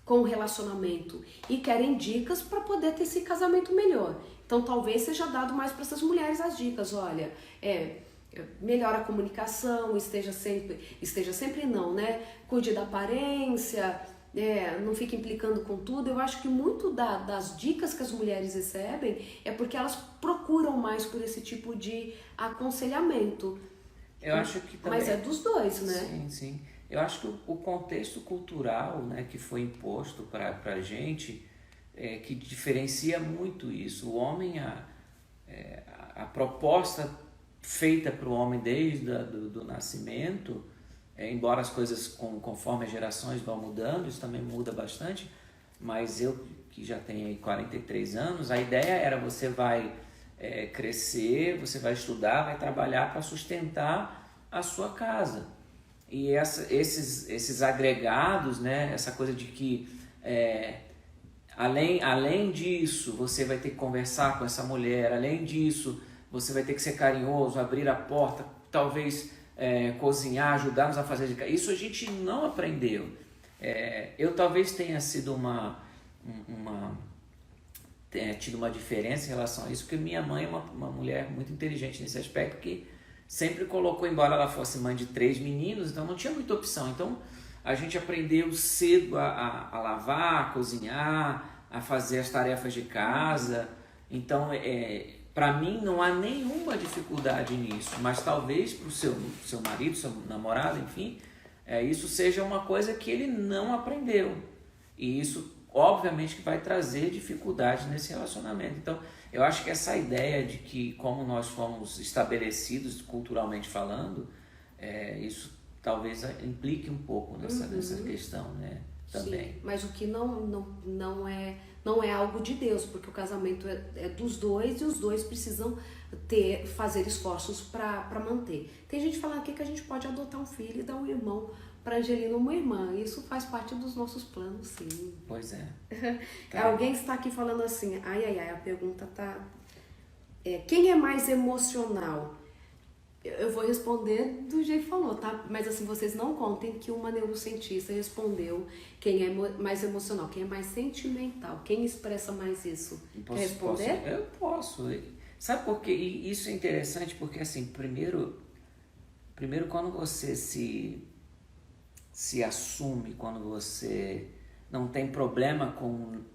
com o relacionamento e querem dicas para poder ter esse casamento melhor. Então, talvez seja dado mais para essas mulheres as dicas. Olha, melhora a comunicação, esteja sempre não, né? Cuide da aparência, não fique implicando com tudo. Eu acho que muito das dicas que as mulheres recebem é porque elas procuram mais por esse tipo de aconselhamento. Eu acho que também... Mas é dos dois, né? Sim. Eu acho que o contexto cultural, né, que foi imposto para a gente, que diferencia muito isso. O homem, a proposta feita para o homem desde do nascimento, embora as coisas conforme as gerações vão mudando, isso também muda bastante, mas eu que já tenho aí 43 anos, a ideia era você vai crescer, você vai estudar, vai trabalhar para sustentar a sua casa. E esses agregados, né, essa coisa de que além disso você vai ter que conversar com essa mulher, além disso você vai ter que ser carinhoso, abrir a porta, talvez cozinhar, ajudar-nos a fazer de casa. Isso a gente não aprendeu. Eu talvez tenha sido tido uma diferença em relação a isso, porque minha mãe é uma mulher muito inteligente nesse aspecto, que sempre colocou, embora ela fosse mãe de 3 meninos, então não tinha muita opção. Então a gente aprendeu cedo a lavar, a cozinhar, a fazer as tarefas de casa. Então, para mim não há nenhuma dificuldade nisso, mas talvez para o seu marido, seu namorado, enfim, isso seja uma coisa que ele não aprendeu. E isso, obviamente, que vai trazer dificuldade nesse relacionamento. Então, eu acho que essa ideia de que, como nós fomos estabelecidos culturalmente falando, isso talvez implique um pouco nessa questão, né? Também. Sim, mas o que não é algo de Deus, porque o casamento é dos dois e os dois precisam fazer esforços para manter. Tem gente falando aqui que a gente pode adotar um filho e dar um irmão para Angelina, uma irmã. Isso faz parte dos nossos planos, sim. Pois é. Tá. Alguém está aqui falando assim, a pergunta tá... quem é mais emocional? Eu vou responder do jeito que falou, tá? Mas assim, vocês não contem que uma neurocientista respondeu quem é mais emocional, quem é mais sentimental, quem expressa mais isso. Quer responder? Eu posso. Sabe por quê? E isso é interessante porque, assim, primeiro quando você se assume, quando você não tem problema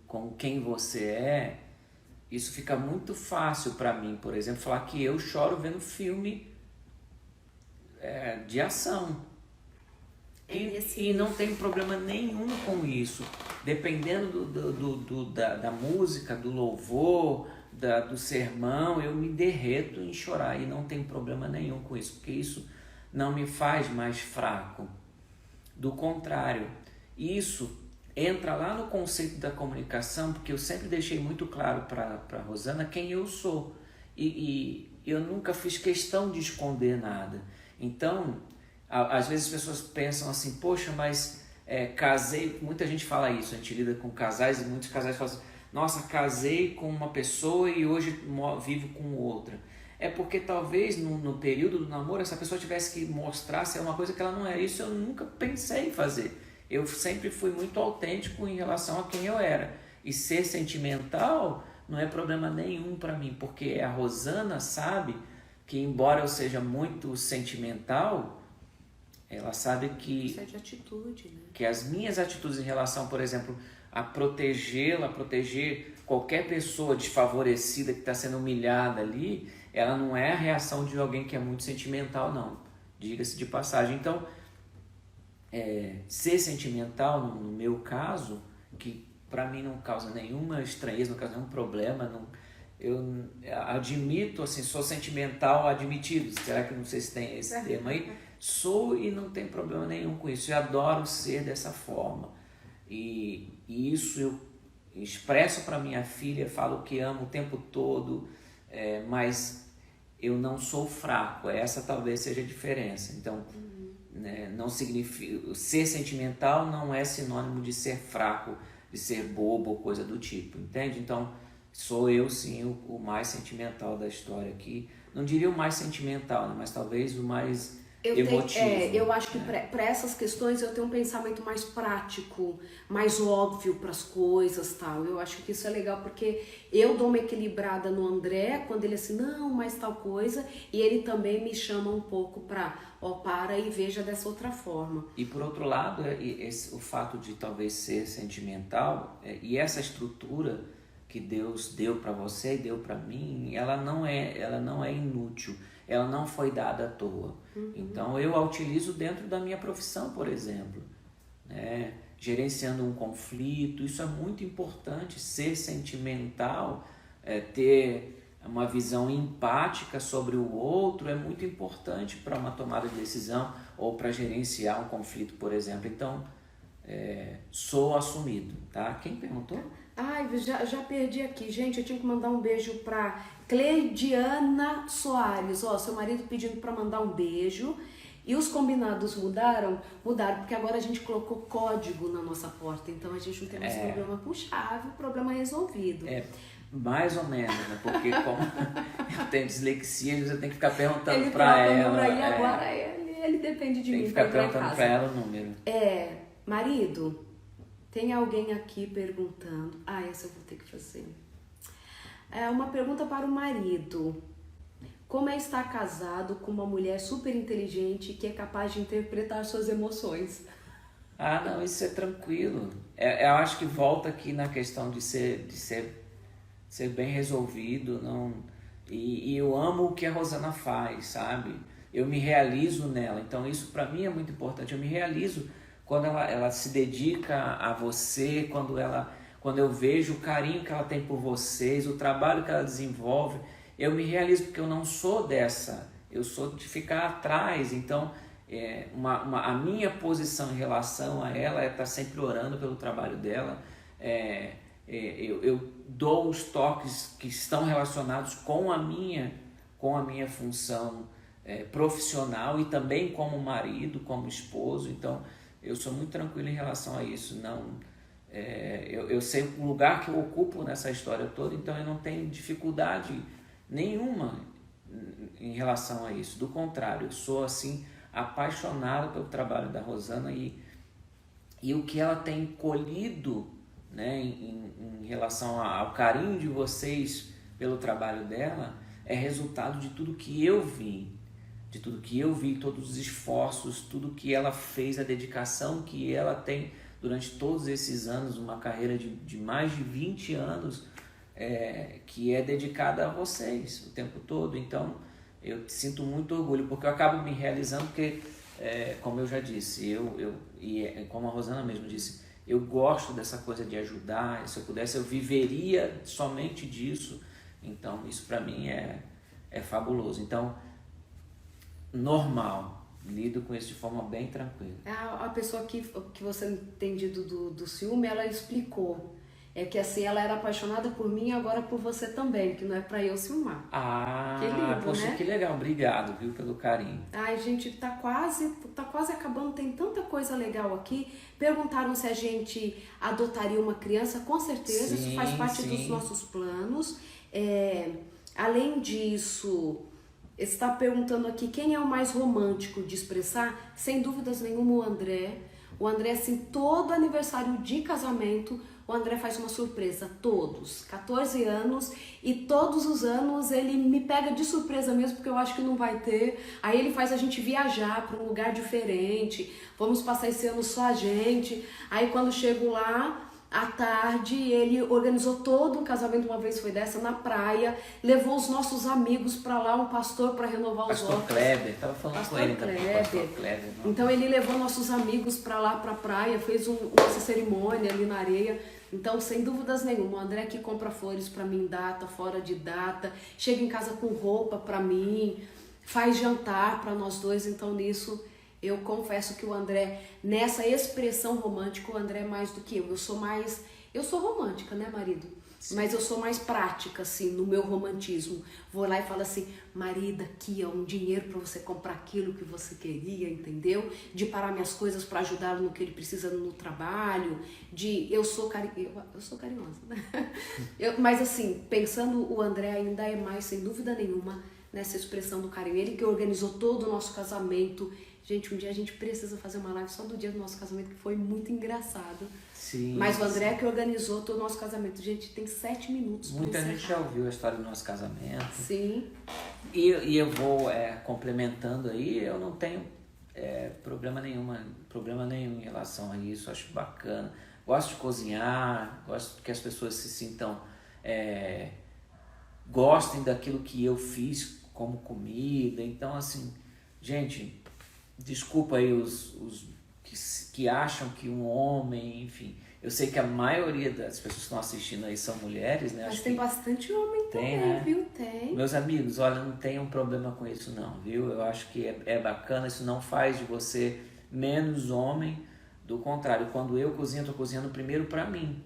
com quem você é, isso fica muito fácil para mim, por exemplo, falar que eu choro vendo filme de ação. E não tem problema nenhum com isso. Dependendo da música, do louvor, do sermão, eu me derreto em chorar e não tem problema nenhum com isso, porque isso não me faz mais fraco. Do contrário, isso entra lá no conceito da comunicação, porque eu sempre deixei muito claro para Rosana quem eu sou. E eu nunca fiz questão de esconder nada. Então, às vezes as pessoas pensam assim, poxa, mas casei, muita gente fala isso, a gente lida com casais e muitos casais falam assim, nossa, casei com uma pessoa e hoje vivo com outra. É porque talvez no período do namoro essa pessoa tivesse que mostrar ser uma coisa que ela não é. Isso eu nunca pensei em fazer. Eu sempre fui muito autêntico em relação a quem eu era. E ser sentimental não é problema nenhum para mim, porque a Rosana sabe que, embora eu seja muito sentimental, ela sabe que, isso é de atitude, né? que as minhas atitudes em relação, por exemplo, a protegê-la, proteger qualquer pessoa desfavorecida que está sendo humilhada ali, ela não é a reação de alguém que é muito sentimental, não. Diga-se de passagem. Então, ser sentimental, no meu caso, que para mim não causa nenhuma estranheza, não causa nenhum problema, eu admito, assim, sou sentimental admitido, será que não sei se tem esse termo aí? Sou e não tem problema nenhum com isso, eu adoro ser dessa forma, e isso eu expresso para minha filha, falo que amo o tempo todo, mas eu não sou fraco, essa talvez seja a diferença. Então, né, não significa, ser sentimental não é sinônimo de ser fraco, de ser bobo ou coisa do tipo, entende? Então, sou eu sim o mais sentimental da história aqui. Não diria o mais sentimental, né, mas talvez o mais emotivo. Eu acho que para essas questões eu tenho um pensamento mais prático, mais óbvio para as coisas, tal. Eu acho que isso é legal porque eu dou uma equilibrada no André quando ele assim, não, mas tal coisa, e ele também me chama um pouco para, para e veja dessa outra forma. E por outro lado, o fato de talvez ser sentimental e essa estrutura que Deus deu para você e deu para mim, ela não é inútil. Ela não foi dada à toa. Então eu a utilizo dentro da minha profissão, por exemplo, né? Gerenciando um conflito, isso é muito importante. Ser sentimental, ter uma visão empática sobre o outro é muito importante para uma tomada de decisão ou para gerenciar um conflito, por exemplo. Então, sou assumido, tá? Quem perguntou? Ai, já perdi aqui. Gente, eu tinha que mandar um beijo pra Cleidiana Soares. Ó, seu marido pedindo pra mandar um beijo. E os combinados mudaram? Mudaram, porque agora a gente colocou código na nossa porta. Então a gente não tem mais problema com chave, o problema é resolvido. Mais ou menos, né? Porque como eu tenho dislexia, você tem que ficar perguntando pra ela. E agora ele depende de mim. Tem que ficar perguntando pra ela o número. Marido... Tem alguém aqui perguntando... essa eu vou ter que fazer. Uma pergunta para o marido. Como é estar casado com uma mulher super inteligente que é capaz de interpretar suas emoções? Não, isso é tranquilo. Eu acho que volta aqui na questão de ser bem resolvido. E eu amo o que a Rosana faz, sabe? Eu me realizo nela. Então isso para mim é muito importante. Eu me realizo quando ela se dedica a você, quando eu vejo o carinho que ela tem por vocês, o trabalho que ela desenvolve, eu me realizo, porque eu não sou dessa, eu sou de ficar atrás. Então, a minha posição em relação a ela é estar sempre orando pelo trabalho dela, eu dou os toques que estão relacionados com a minha função profissional e também como marido, como esposo. Então, eu sou muito tranquilo em relação a isso. Eu sei o lugar que eu ocupo nessa história toda, então eu não tenho dificuldade nenhuma em relação a isso. Do contrário, eu sou assim apaixonado pelo trabalho da Rosana e o que ela tem colhido, né, em relação ao carinho de vocês pelo trabalho dela, é resultado de tudo que eu vi. De tudo que eu vi, todos os esforços, tudo que ela fez, a dedicação que ela tem durante todos esses anos, uma carreira de mais de 20 anos, que é dedicada a vocês o tempo todo. Então, eu sinto muito orgulho, porque eu acabo me realizando, porque, como eu já disse, como a Rosana mesmo disse, eu gosto dessa coisa de ajudar. Se eu pudesse, eu viveria somente disso. Então, isso para mim é fabuloso. Então, normal, lido com isso de forma bem tranquila. A pessoa que você entendido do ciúme, ela explicou. É que assim, ela era apaixonada por mim e agora por você também, que não é pra eu ciúmar. Ah, Que lindo, poxa, né? que legal. Obrigado, viu, pelo carinho. Ai, gente, tá quase acabando, tem tanta coisa legal aqui. Perguntaram se a gente adotaria uma criança, com certeza, isso faz Sim, parte dos sim. nossos planos. Além disso, está perguntando aqui quem é o mais romântico de expressar? Sem dúvidas nenhuma, o André. O André, assim, todo aniversário de casamento, o André faz uma surpresa, todos, 14 anos, e todos os anos ele me pega de surpresa mesmo, porque eu acho que não vai ter. Aí ele faz a gente viajar para um lugar diferente, vamos passar esse ano só a gente. Aí quando chego lá, à tarde, ele organizou todo um casamento, uma vez foi dessa, na praia, levou os nossos amigos para lá, um pastor para renovar os Pastor votos. Kleber, tava falando Pastor com ele também. Kleber. Pastor Kleber. Não. Então ele levou nossos amigos para lá, para a praia, fez essa cerimônia ali na areia. Então, sem dúvidas nenhuma, o André que compra flores para mim, data, fora de data, chega em casa com roupa para mim, faz jantar para nós dois. Então, nisso, eu confesso que o André, nessa expressão romântica, o André é mais do que eu. Eu sou romântica, né, marido? Sim. Mas eu sou mais prática, assim, no meu romantismo. Vou lá e falo assim, marido, aqui ó, um dinheiro para você comprar aquilo que você queria, entendeu? De parar minhas coisas para ajudá-lo no que ele precisa no trabalho. Eu sou carinhosa, né? Mas assim, pensando, o André ainda é mais, sem dúvida nenhuma, nessa expressão do carinho. Ele que organizou todo o nosso casamento. Gente, um dia a gente precisa fazer uma live só do dia do nosso casamento, que foi muito engraçado. Sim, mas o André que organizou todo o nosso casamento. Gente, tem 7 minutos. Muita gente já ouviu a história do nosso casamento. Sim. E eu vou complementando aí, eu não tenho problema nenhum em relação a isso, acho bacana. Gosto de cozinhar, gosto que as pessoas se sintam, gostem daquilo que eu fiz como comida. Então, assim, gente, desculpa aí os que acham que um homem, enfim, eu sei que a maioria das pessoas que estão assistindo aí são mulheres, né? Mas acho tem que bastante homem também, né? Viu? Tem. Meus amigos, olha, não tenham problema com isso não, viu? Eu acho que é bacana, isso não faz de você menos homem, do contrário, quando eu cozinho, eu tô cozinhando primeiro para mim.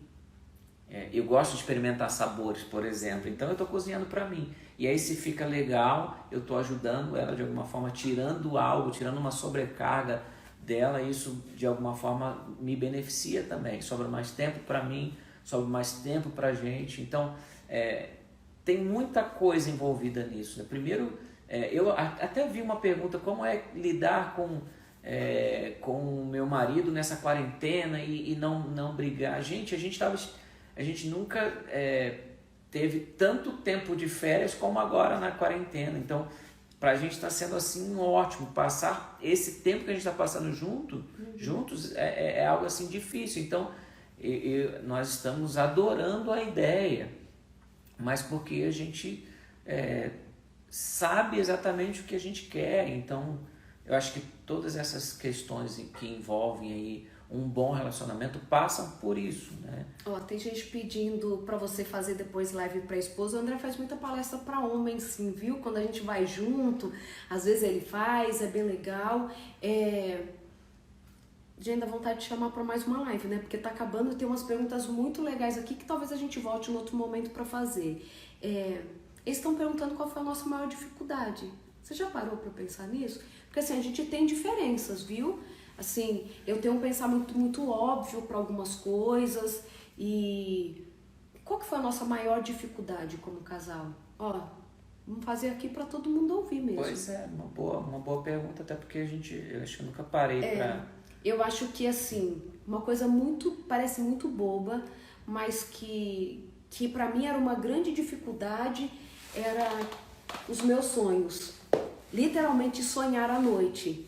Eu gosto de experimentar sabores, por exemplo, então eu tô cozinhando para mim. E aí se fica legal, eu tô ajudando ela de alguma forma, tirando algo, tirando uma sobrecarga dela, isso de alguma forma me beneficia também, sobra mais tempo para mim, sobra mais tempo pra gente, então tem muita coisa envolvida nisso, né? Primeiro, eu até vi uma pergunta, como é lidar com o meu marido nessa quarentena e não brigar. Gente, a gente nunca teve tanto tempo de férias como agora na quarentena, então pra gente está sendo assim ótimo, passar esse tempo que a gente está passando juntos é algo assim difícil, então nós estamos adorando a ideia, mas porque a gente sabe exatamente o que a gente quer, então eu acho que todas essas questões que envolvem aí um bom relacionamento passam por isso, né? Tem gente pedindo pra você fazer depois live pra esposa. O André faz muita palestra pra homens, sim, viu? Quando a gente vai junto, às vezes ele faz, é bem legal. Já ainda vontade de chamar pra mais uma live, né? Porque tá acabando e tem umas perguntas muito legais aqui que talvez a gente volte em outro momento pra fazer. Eles estão perguntando qual foi a nossa maior dificuldade. Você já parou pra pensar nisso? Porque assim, a gente tem diferenças, viu? Assim, eu tenho um pensamento muito óbvio para algumas coisas. E qual que foi a nossa maior dificuldade como casal? Vamos fazer aqui para todo mundo ouvir mesmo. Pois é, uma boa pergunta, até porque eu acho que eu nunca parei para... Eu acho que assim, uma coisa parece muito boba, mas que para mim era uma grande dificuldade, era os meus sonhos. Literalmente sonhar à noite.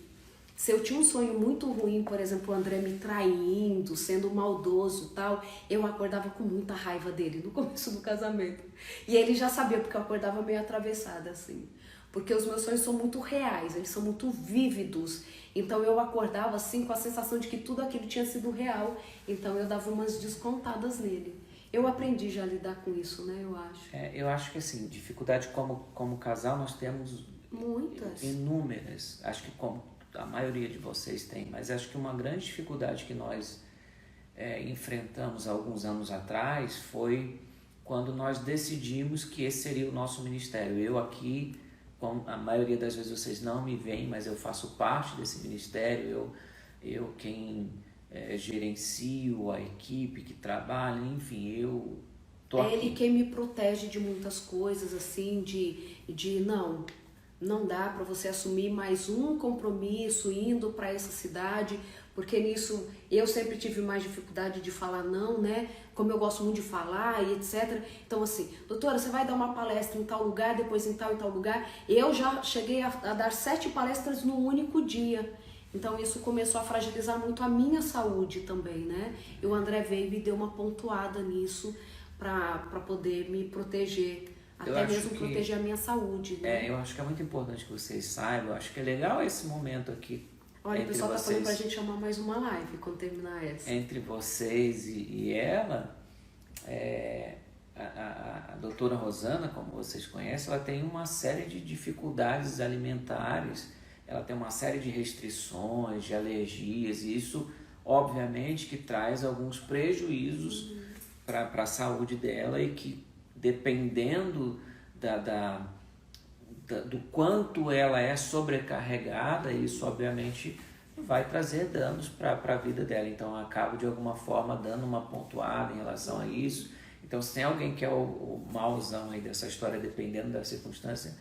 Se eu tinha um sonho muito ruim, por exemplo, o André me traindo, sendo maldoso e tal, eu acordava com muita raiva dele no começo do casamento. E ele já sabia, porque eu acordava meio atravessada, assim. Porque os meus sonhos são muito reais, eles são muito vívidos. Então eu acordava, assim, com a sensação de que tudo aquilo tinha sido real. Então eu dava umas descontadas nele. Eu aprendi já a lidar com isso, né, eu acho. Eu acho que, assim, dificuldade como casal nós temos... Muitas. Inúmeras. Acho que como a maioria de vocês tem, mas acho que uma grande dificuldade que nós enfrentamos alguns anos atrás foi quando nós decidimos que esse seria o nosso ministério. Eu aqui, como a maioria das vezes vocês não me veem, mas eu faço parte desse ministério, eu quem gerencio a equipe que trabalha, enfim, eu tô aqui. Ele quem me protege de muitas coisas, assim, de não dá para você assumir mais um compromisso indo para essa cidade, porque nisso eu sempre tive mais dificuldade de falar não, né? Como eu gosto muito de falar e etc. Então assim, doutora, você vai dar uma palestra em tal lugar, depois em tal lugar. Eu já cheguei a dar 7 palestras no único dia. Então isso começou a fragilizar muito a minha saúde também, né? E o André veio e me deu uma pontuada nisso para poder me proteger. Até mesmo proteger a minha saúde, né? Eu acho que é muito importante que vocês saibam. Eu acho que é legal esse momento aqui. Olha, o pessoal tá falando pra gente chamar mais uma live quando terminar essa. Entre vocês e ela, a doutora Rosana, como vocês conhecem, ela tem uma série de dificuldades alimentares, ela tem uma série de restrições, de alergias, e isso, obviamente, que traz alguns prejuízos para a saúde dela e que, dependendo do quanto ela é sobrecarregada, isso obviamente vai trazer danos para a vida dela. Então eu acabo de alguma forma dando uma pontuada em relação a isso. Então se tem alguém que é o mauzão aí dessa história, dependendo da circunstância,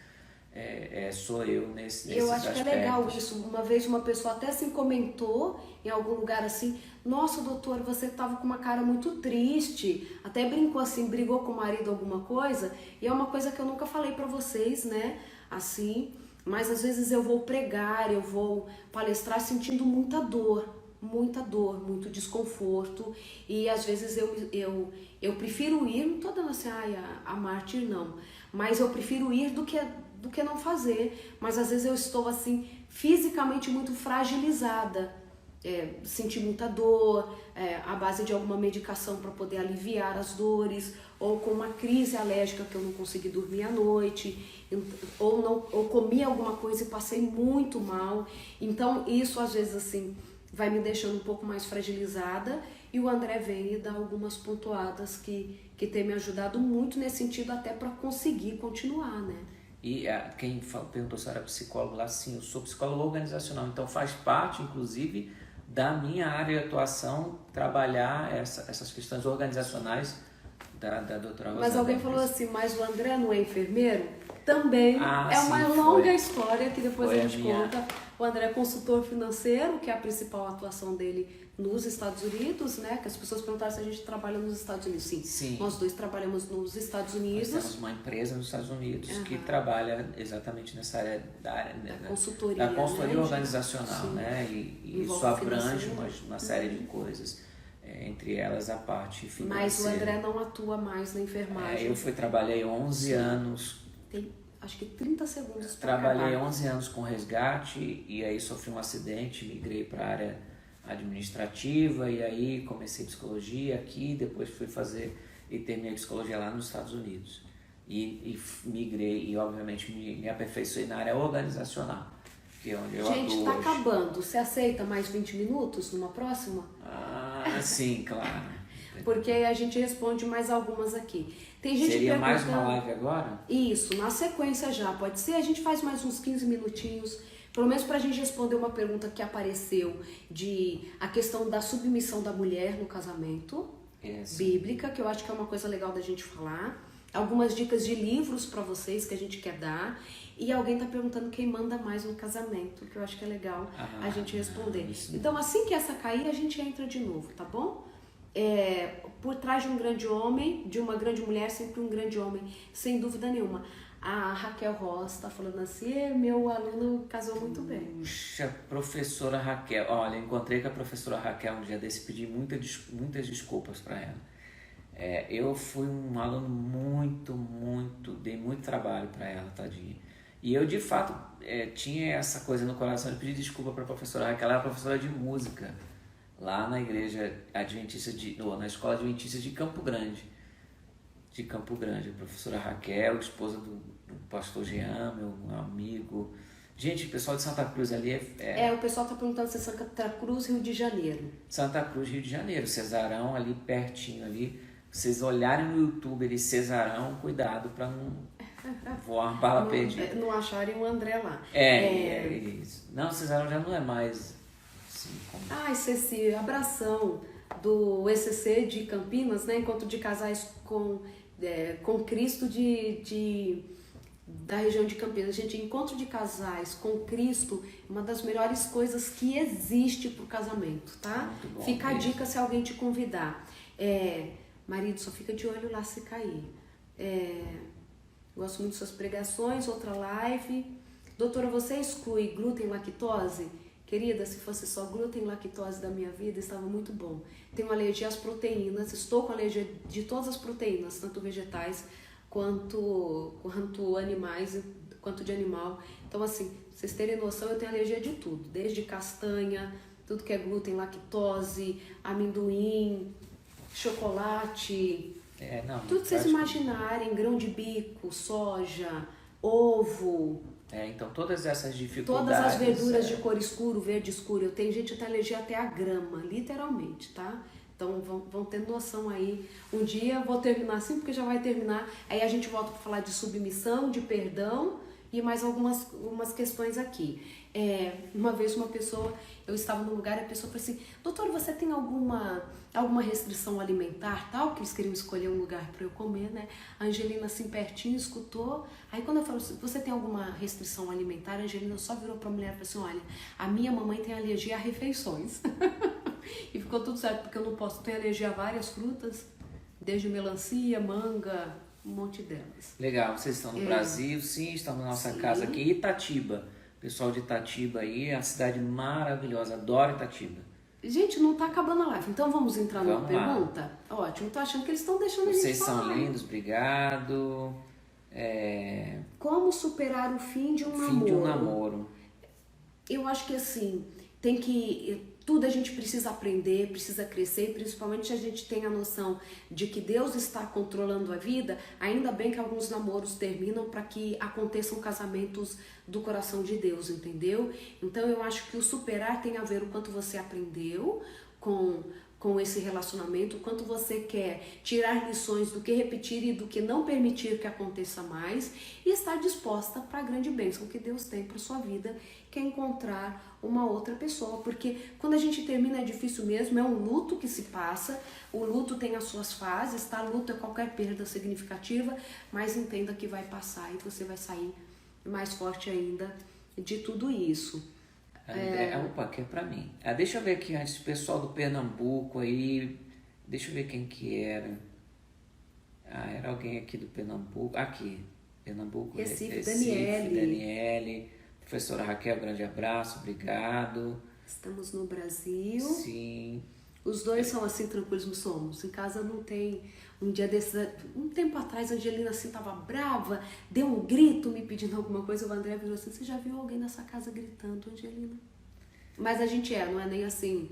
sou eu nesses aspectos. Eu acho que é legal isso. Uma vez uma pessoa até assim comentou em algum lugar assim: nossa, doutor, você estava com uma cara muito triste. Até brincou assim, brigou com o marido alguma coisa. E é uma coisa que eu nunca falei para vocês, né? Assim, mas às vezes eu vou pregar, eu vou palestrar sentindo muita dor, muito desconforto. E às vezes eu prefiro ir, não tô dando assim, a mártir não, mas eu prefiro ir do que não fazer. Mas às vezes eu estou assim, fisicamente muito fragilizada. Sentir muita dor, à base de alguma medicação para poder aliviar as dores, ou com uma crise alérgica que eu não consegui dormir à noite, ou comi alguma coisa e passei muito mal. Então isso às vezes assim vai me deixando um pouco mais fragilizada, e o André vem e dá algumas pontuadas que tem me ajudado muito nesse sentido, até para conseguir continuar, né? E quem perguntou se eu era psicólogo lá, sim, eu sou psicólogo organizacional, então faz parte, inclusive, da minha área de atuação, trabalhar essas questões organizacionais da doutora Rosana. Mas alguém falou assim, mas o André não é enfermeiro? Também uma longa história que depois a gente conta. O André é consultor financeiro, que é a principal atuação dele nos Estados Unidos, né? Que as pessoas perguntaram se a gente trabalha nos Estados Unidos. Sim. Nós dois trabalhamos nos Estados Unidos. Nós temos uma empresa nos Estados Unidos que trabalha exatamente nessa área da consultoria, né? Organizacional, né? E isso abrange uma série de coisas. Entre elas a parte financeira. Mas o André não atua mais na enfermagem. Eu trabalhei 11 anos. Tem acho que 30 segundos para Trabalhei 11 anos com resgate e aí sofri um acidente, migrei para a área administrativa e aí comecei psicologia aqui, depois fui fazer e terminei psicologia lá nos Estados Unidos. E migrei e obviamente me aperfeiçoei na área organizacional, que é onde eu atuo. Gente, tá acabando. Você aceita mais 20 minutos numa próxima? Sim, claro. Porque aí a gente responde mais algumas aqui. Tem gente Seria mais perguntando... uma live agora? Isso, na sequência já, pode ser. A gente faz mais uns 15 minutinhos, pelo menos pra gente responder uma pergunta que apareceu, de a questão da submissão da mulher no casamento, bíblica, que eu acho que é uma coisa legal da gente falar. Algumas dicas de livros pra vocês que a gente quer dar. E alguém tá perguntando quem manda mais no casamento, que eu acho que é legal a gente responder. Então, assim que essa cair, a gente entra de novo, tá bom? Por trás de um grande homem, de uma grande mulher, sempre um grande homem, sem dúvida nenhuma. A Raquel Ross está falando assim, meu aluno casou muito bem. Puxa, professora Raquel, olha, encontrei com a professora Raquel um dia desse, pedi muitas desculpas para ela. Eu fui um aluno dei muito trabalho para ela, tadinha. E eu, de fato, tinha essa coisa no coração de pedir desculpa para a professora Raquel. Ela era professora de música lá na igreja adventista na escola adventista de Campo Grande. A professora Raquel, esposa do pastor Jean, meu amigo, Gente, o pessoal de Santa Cruz ali O pessoal tá perguntando se é Santa Cruz, Rio de Janeiro. Santa Cruz, Rio de Janeiro, Cesarão ali pertinho ali. Vocês olharem no YouTube ali, Cesarão, cuidado para não voar uma bala perdida. Não acharem o André lá. É isso. Não, Cesarão já não é mais assim como... Ai, Ceci, abração do ECC de Campinas, né? Encontro de casais com Cristo da região de Campinas. Gente, encontro de casais com Cristo é uma das melhores coisas que existe pro casamento, tá? Muito bom Fica a mesmo. dica se alguém te convidar. Marido, só fica de olho lá se cair. Gosto muito de suas pregações, outra live. Doutora, você exclui glúten e lactose? Querida, se fosse só glúten e lactose da minha vida, estava muito bom. Tenho alergia às proteínas, estou com alergia de todas as proteínas, tanto vegetais quanto animais, quanto de animal. Então, assim, pra vocês terem noção, eu tenho alergia de tudo, desde castanha, tudo que é glúten, lactose, amendoim, chocolate, tudo que vocês imaginarem, grão de bico, soja, ovo. Então todas essas dificuldades... Todas as verduras de cor escuro, verde escuro. Eu tenho gente que tem alergia até a grama, literalmente, tá? Então vão ter noção aí. Um dia eu vou terminar assim, porque já vai terminar. Aí a gente volta para falar de submissão, de perdão e mais algumas questões aqui. Uma vez eu estava num lugar e a pessoa falou assim: doutor, você tem alguma restrição alimentar, tal? Que eles queriam escolher um lugar para eu comer, né? A Angelina assim pertinho escutou. Aí quando eu falo assim, você tem alguma restrição alimentar? A Angelina só virou para a mulher e falou assim: olha, a minha mamãe tem alergia a refeições. E ficou tudo certo, porque eu não posso ter alergia a várias frutas, desde melancia, manga, um monte delas. Legal, vocês estão no Brasil, sim, estão na nossa casa aqui, Itatiba. Pessoal de Itatiba aí, é uma cidade maravilhosa, adoro Itatiba. Gente, não tá acabando a live, então vamos entrar numa Vamos pergunta? Ótimo, tô achando que eles estão deixando a gente Vocês falar. são lindos, obrigado. Como superar o fim de um namoro? Fim de um namoro. Eu acho que assim, tudo a gente precisa aprender, precisa crescer, e principalmente se a gente tem a noção de que Deus está controlando a vida. Ainda bem que alguns namoros terminam para que aconteçam casamentos do coração de Deus, entendeu? Então eu acho que o superar tem a ver o quanto você aprendeu com esse relacionamento, o quanto você quer tirar lições do que repetir e do que não permitir que aconteça mais, e estar disposta para a grande bênção que Deus tem para sua vida, que é encontrar uma outra pessoa, porque quando a gente termina é difícil mesmo, é um luto que se passa, o luto tem as suas fases, tá? Luto é qualquer perda significativa, mas entenda que vai passar e você vai sair mais forte ainda de tudo isso. Opa, que é pra mim. Deixa eu ver aqui antes, o pessoal do Pernambuco aí, deixa eu ver quem que era. Era alguém aqui do Pernambuco, aqui, Pernambuco, Recife, Daniele. Professora Raquel, grande abraço, obrigado. Estamos no Brasil. Sim. Os dois são assim tranquilos, somos. Em casa não tem. Um dia desses, um tempo atrás, a Angelina assim tava brava, deu um grito me pedindo alguma coisa. O André virou assim: você já viu alguém nessa casa gritando, Angelina? Mas a gente não é nem assim.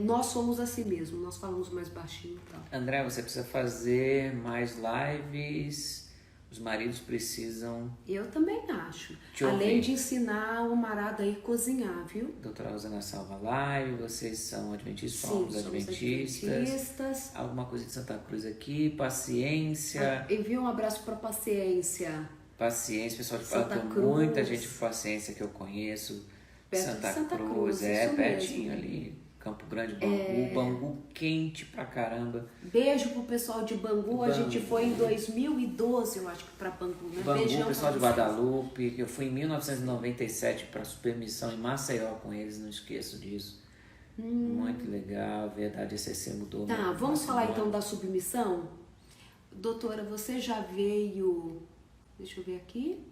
Nós somos assim mesmo, nós falamos mais baixinho e tal. André, você precisa fazer mais lives. Os maridos precisam... Eu também acho. Além de ensinar o marado aí a cozinhar, viu? Doutora Rosana Salva Live, vocês são adventistas? Sim, somos adventistas. Alguma coisa de Santa Cruz aqui, paciência. Envia um abraço para Paciência. Paciência, pessoal de Santa Cruz. Cruz. Muita gente com paciência que eu conheço. Perto de Santa Cruz, pertinho mesmo. Ali. Campo Grande, Bangu, Bangu quente pra caramba. Beijo pro pessoal de Bangu. A gente foi em 2012, eu acho que pra Bangu, né? Bangu, Beijão pessoal de pra vocês. Guadalupe. Eu fui em 1997 para Supermissão em Maceió com eles, não esqueço disso. Muito legal, verdade, ECC mudou. Tá, vamos falar então da submissão? Doutora, você já veio... Deixa eu ver aqui.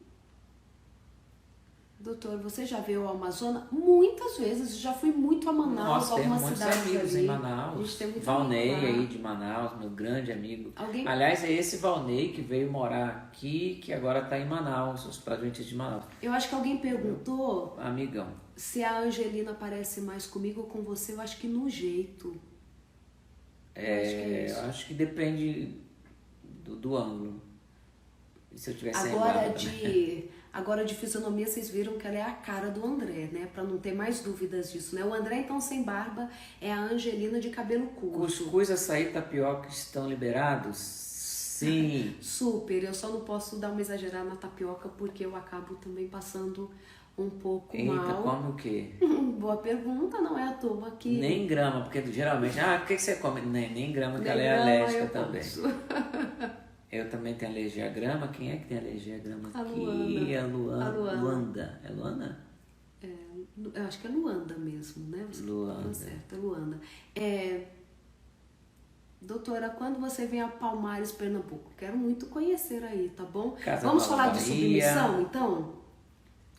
Doutor, você já veio ao Amazonas? Muitas vezes, já fui muito a Manaus, Nós temos algumas muitos cidades amigos ali. em Manaus. A gente tem muito Valnei amigo lá. aí de Manaus, meu grande amigo. Alguém... Aliás, é esse Valnei que veio morar aqui, que agora está em Manaus, os adventistas de Manaus. Eu acho que alguém perguntou Amigão. se a Angelina parece mais comigo ou com você. Eu acho que no jeito. Eu acho que depende do ângulo. E se eu tivesse Agora, Agora, de fisionomia, vocês viram que ela é a cara do André, né? Pra não ter mais dúvidas disso, né? O André, então, sem barba, é a Angelina de cabelo curto. Cuscuz, açaí e tapioca estão liberados? Sim. Super, eu só não posso dar uma exagerada na tapioca porque eu acabo também passando um pouco Eita, mal. come o quê? Boa pergunta, não é à toa que... Nem grama, porque geralmente, o que você come? Nem grama, que ela é alérgica também. Eu também tenho alergia à grama. Quem é que tem alergia à grama aqui? A Luanda. É Luanda? Eu acho que é Luanda mesmo, né? Você Luanda. tá certo, é Luanda. Doutora, quando você vem a Palmares, Pernambuco? Quero muito conhecer aí, tá bom? Vamos falar de submissão, então?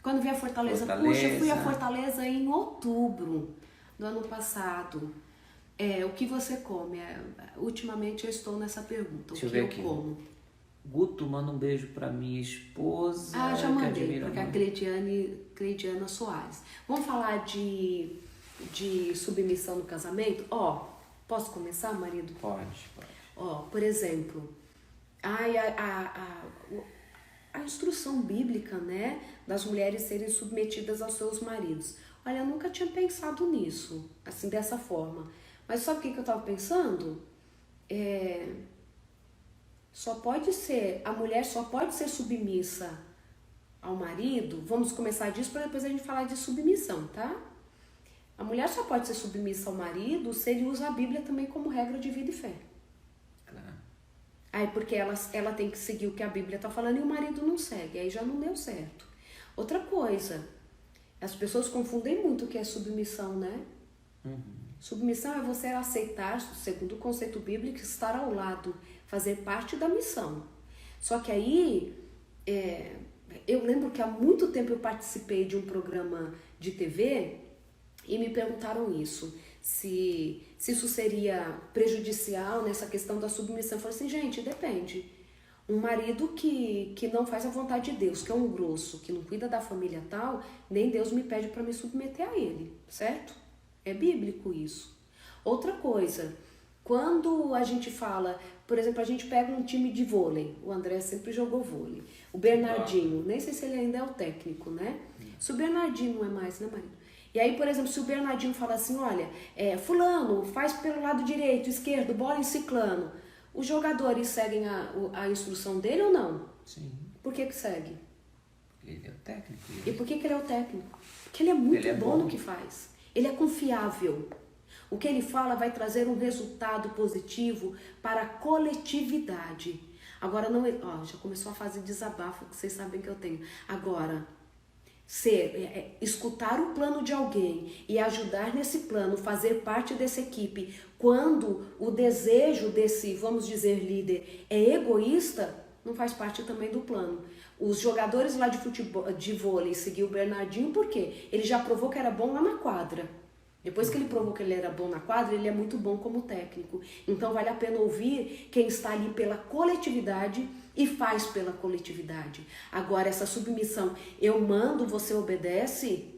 Quando vem a Fortaleza. Puxa, eu fui a Fortaleza em outubro do ano passado. O que você come? Ultimamente eu estou nessa pergunta. Deixa o que eu eu ver aqui. como? Guto, manda um beijo pra minha esposa. Já mandei, porque a Cleidiana Soares. Vamos falar de submissão no casamento? Posso começar, marido? Pode. Por exemplo, a instrução bíblica, né, das mulheres serem submetidas aos seus maridos. Olha, eu nunca tinha pensado nisso, assim, dessa forma. Mas sabe o que eu estava pensando? A mulher só pode ser submissa ao marido. Vamos começar disso para depois a gente falar de submissão, tá? A mulher só pode ser submissa ao marido se ele usa a Bíblia também como regra de vida e fé. Aí porque ela tem que seguir o que a Bíblia está falando e o marido não segue, aí já não deu certo. Outra coisa, as pessoas confundem muito o que é submissão, né? Submissão é você aceitar, segundo o conceito bíblico, estar ao lado, fazer parte da missão. Só que aí, eu lembro que há muito tempo eu participei de um programa de TV e me perguntaram isso, se isso seria prejudicial nessa questão da submissão. Eu falei assim, gente, depende. Um marido que não faz a vontade de Deus, que é um grosso, que não cuida da família tal, nem Deus me pede para me submeter a ele, certo? É bíblico isso. Outra coisa, quando a gente fala, por exemplo, a gente pega um time de vôlei, o André sempre jogou vôlei, o Bernardinho, nem sei se ele ainda é o técnico, né? Se o Bernardinho não é mais, né, marido? E aí, por exemplo, se o Bernardinho fala assim, olha, fulano, faz pelo lado direito, esquerdo, bola em ciclano, os jogadores seguem a instrução dele ou não? Sim. Por que segue? Ele é o técnico. E por que ele é o técnico? Porque ele é muito bom no que faz. Ele é confiável. O que ele fala vai trazer um resultado positivo para a coletividade. Agora, não, já começou a fase de desabafo, que vocês sabem que eu tenho. Agora, escutar o plano de alguém e ajudar nesse plano, fazer parte dessa equipe, quando o desejo desse, vamos dizer, líder é egoísta, não faz parte também do plano. Os jogadores lá de futebol, de vôlei, seguiu o Bernardinho, por quê? Ele já provou que era bom lá na quadra. Depois que ele provou que ele era bom na quadra, ele é muito bom como técnico. Então vale a pena ouvir quem está ali pela coletividade e faz pela coletividade. Agora, essa submissão, eu mando, você obedece,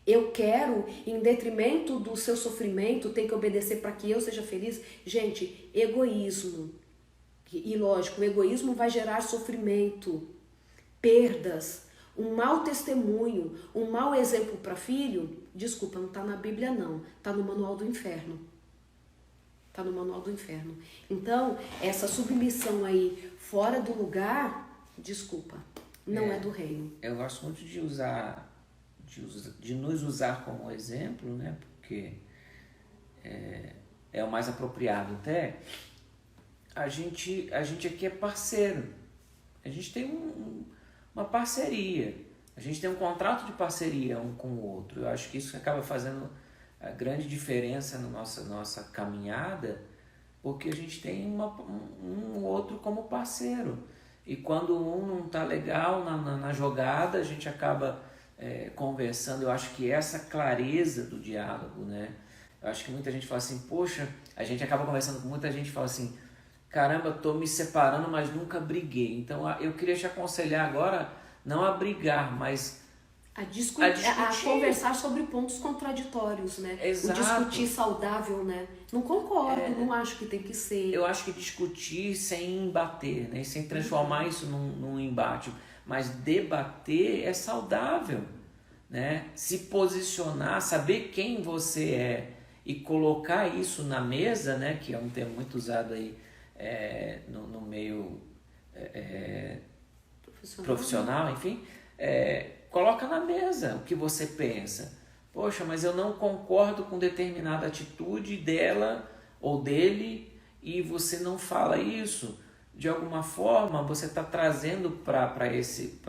eu quero, em detrimento do seu sofrimento, tem que obedecer para que eu seja feliz. Gente, egoísmo. E lógico, o egoísmo vai gerar sofrimento, perdas, um mau testemunho, um mau exemplo para filho. Desculpa, não está na Bíblia não, está no Manual do Inferno. Está no Manual do Inferno. Então, essa submissão aí fora do lugar, desculpa, não é do reino. Eu gosto muito de nos usar como exemplo, né? Porque é o mais apropriado até. A gente aqui é parceiro. A gente tem uma parceria. A gente tem um contrato de parceria um com o outro. Eu acho que isso acaba fazendo a grande diferença na nossa caminhada, porque a gente tem um outro como parceiro. E quando um não está legal na jogada, a gente acaba conversando. Eu acho que essa clareza do diálogo, né? Eu acho que muita gente fala assim, poxa, a gente acaba conversando com muita gente e fala assim, caramba, estou me separando, mas nunca briguei. Então eu queria te aconselhar agora, não a brigar, mas a discutir. A conversar sobre pontos contraditórios, né? Exato. O discutir saudável, né? Não concordo, não acho que tem que ser. Eu acho que discutir sem embater, né? Sem transformar isso num embate, mas debater é saudável, né? Se posicionar, saber quem você é e colocar isso na mesa, né? Que é um termo muito usado aí no meio profissional, enfim, coloca na mesa o que você pensa. Poxa, mas eu não concordo com determinada atitude dela ou dele e você não fala isso. De alguma forma, você está trazendo para esse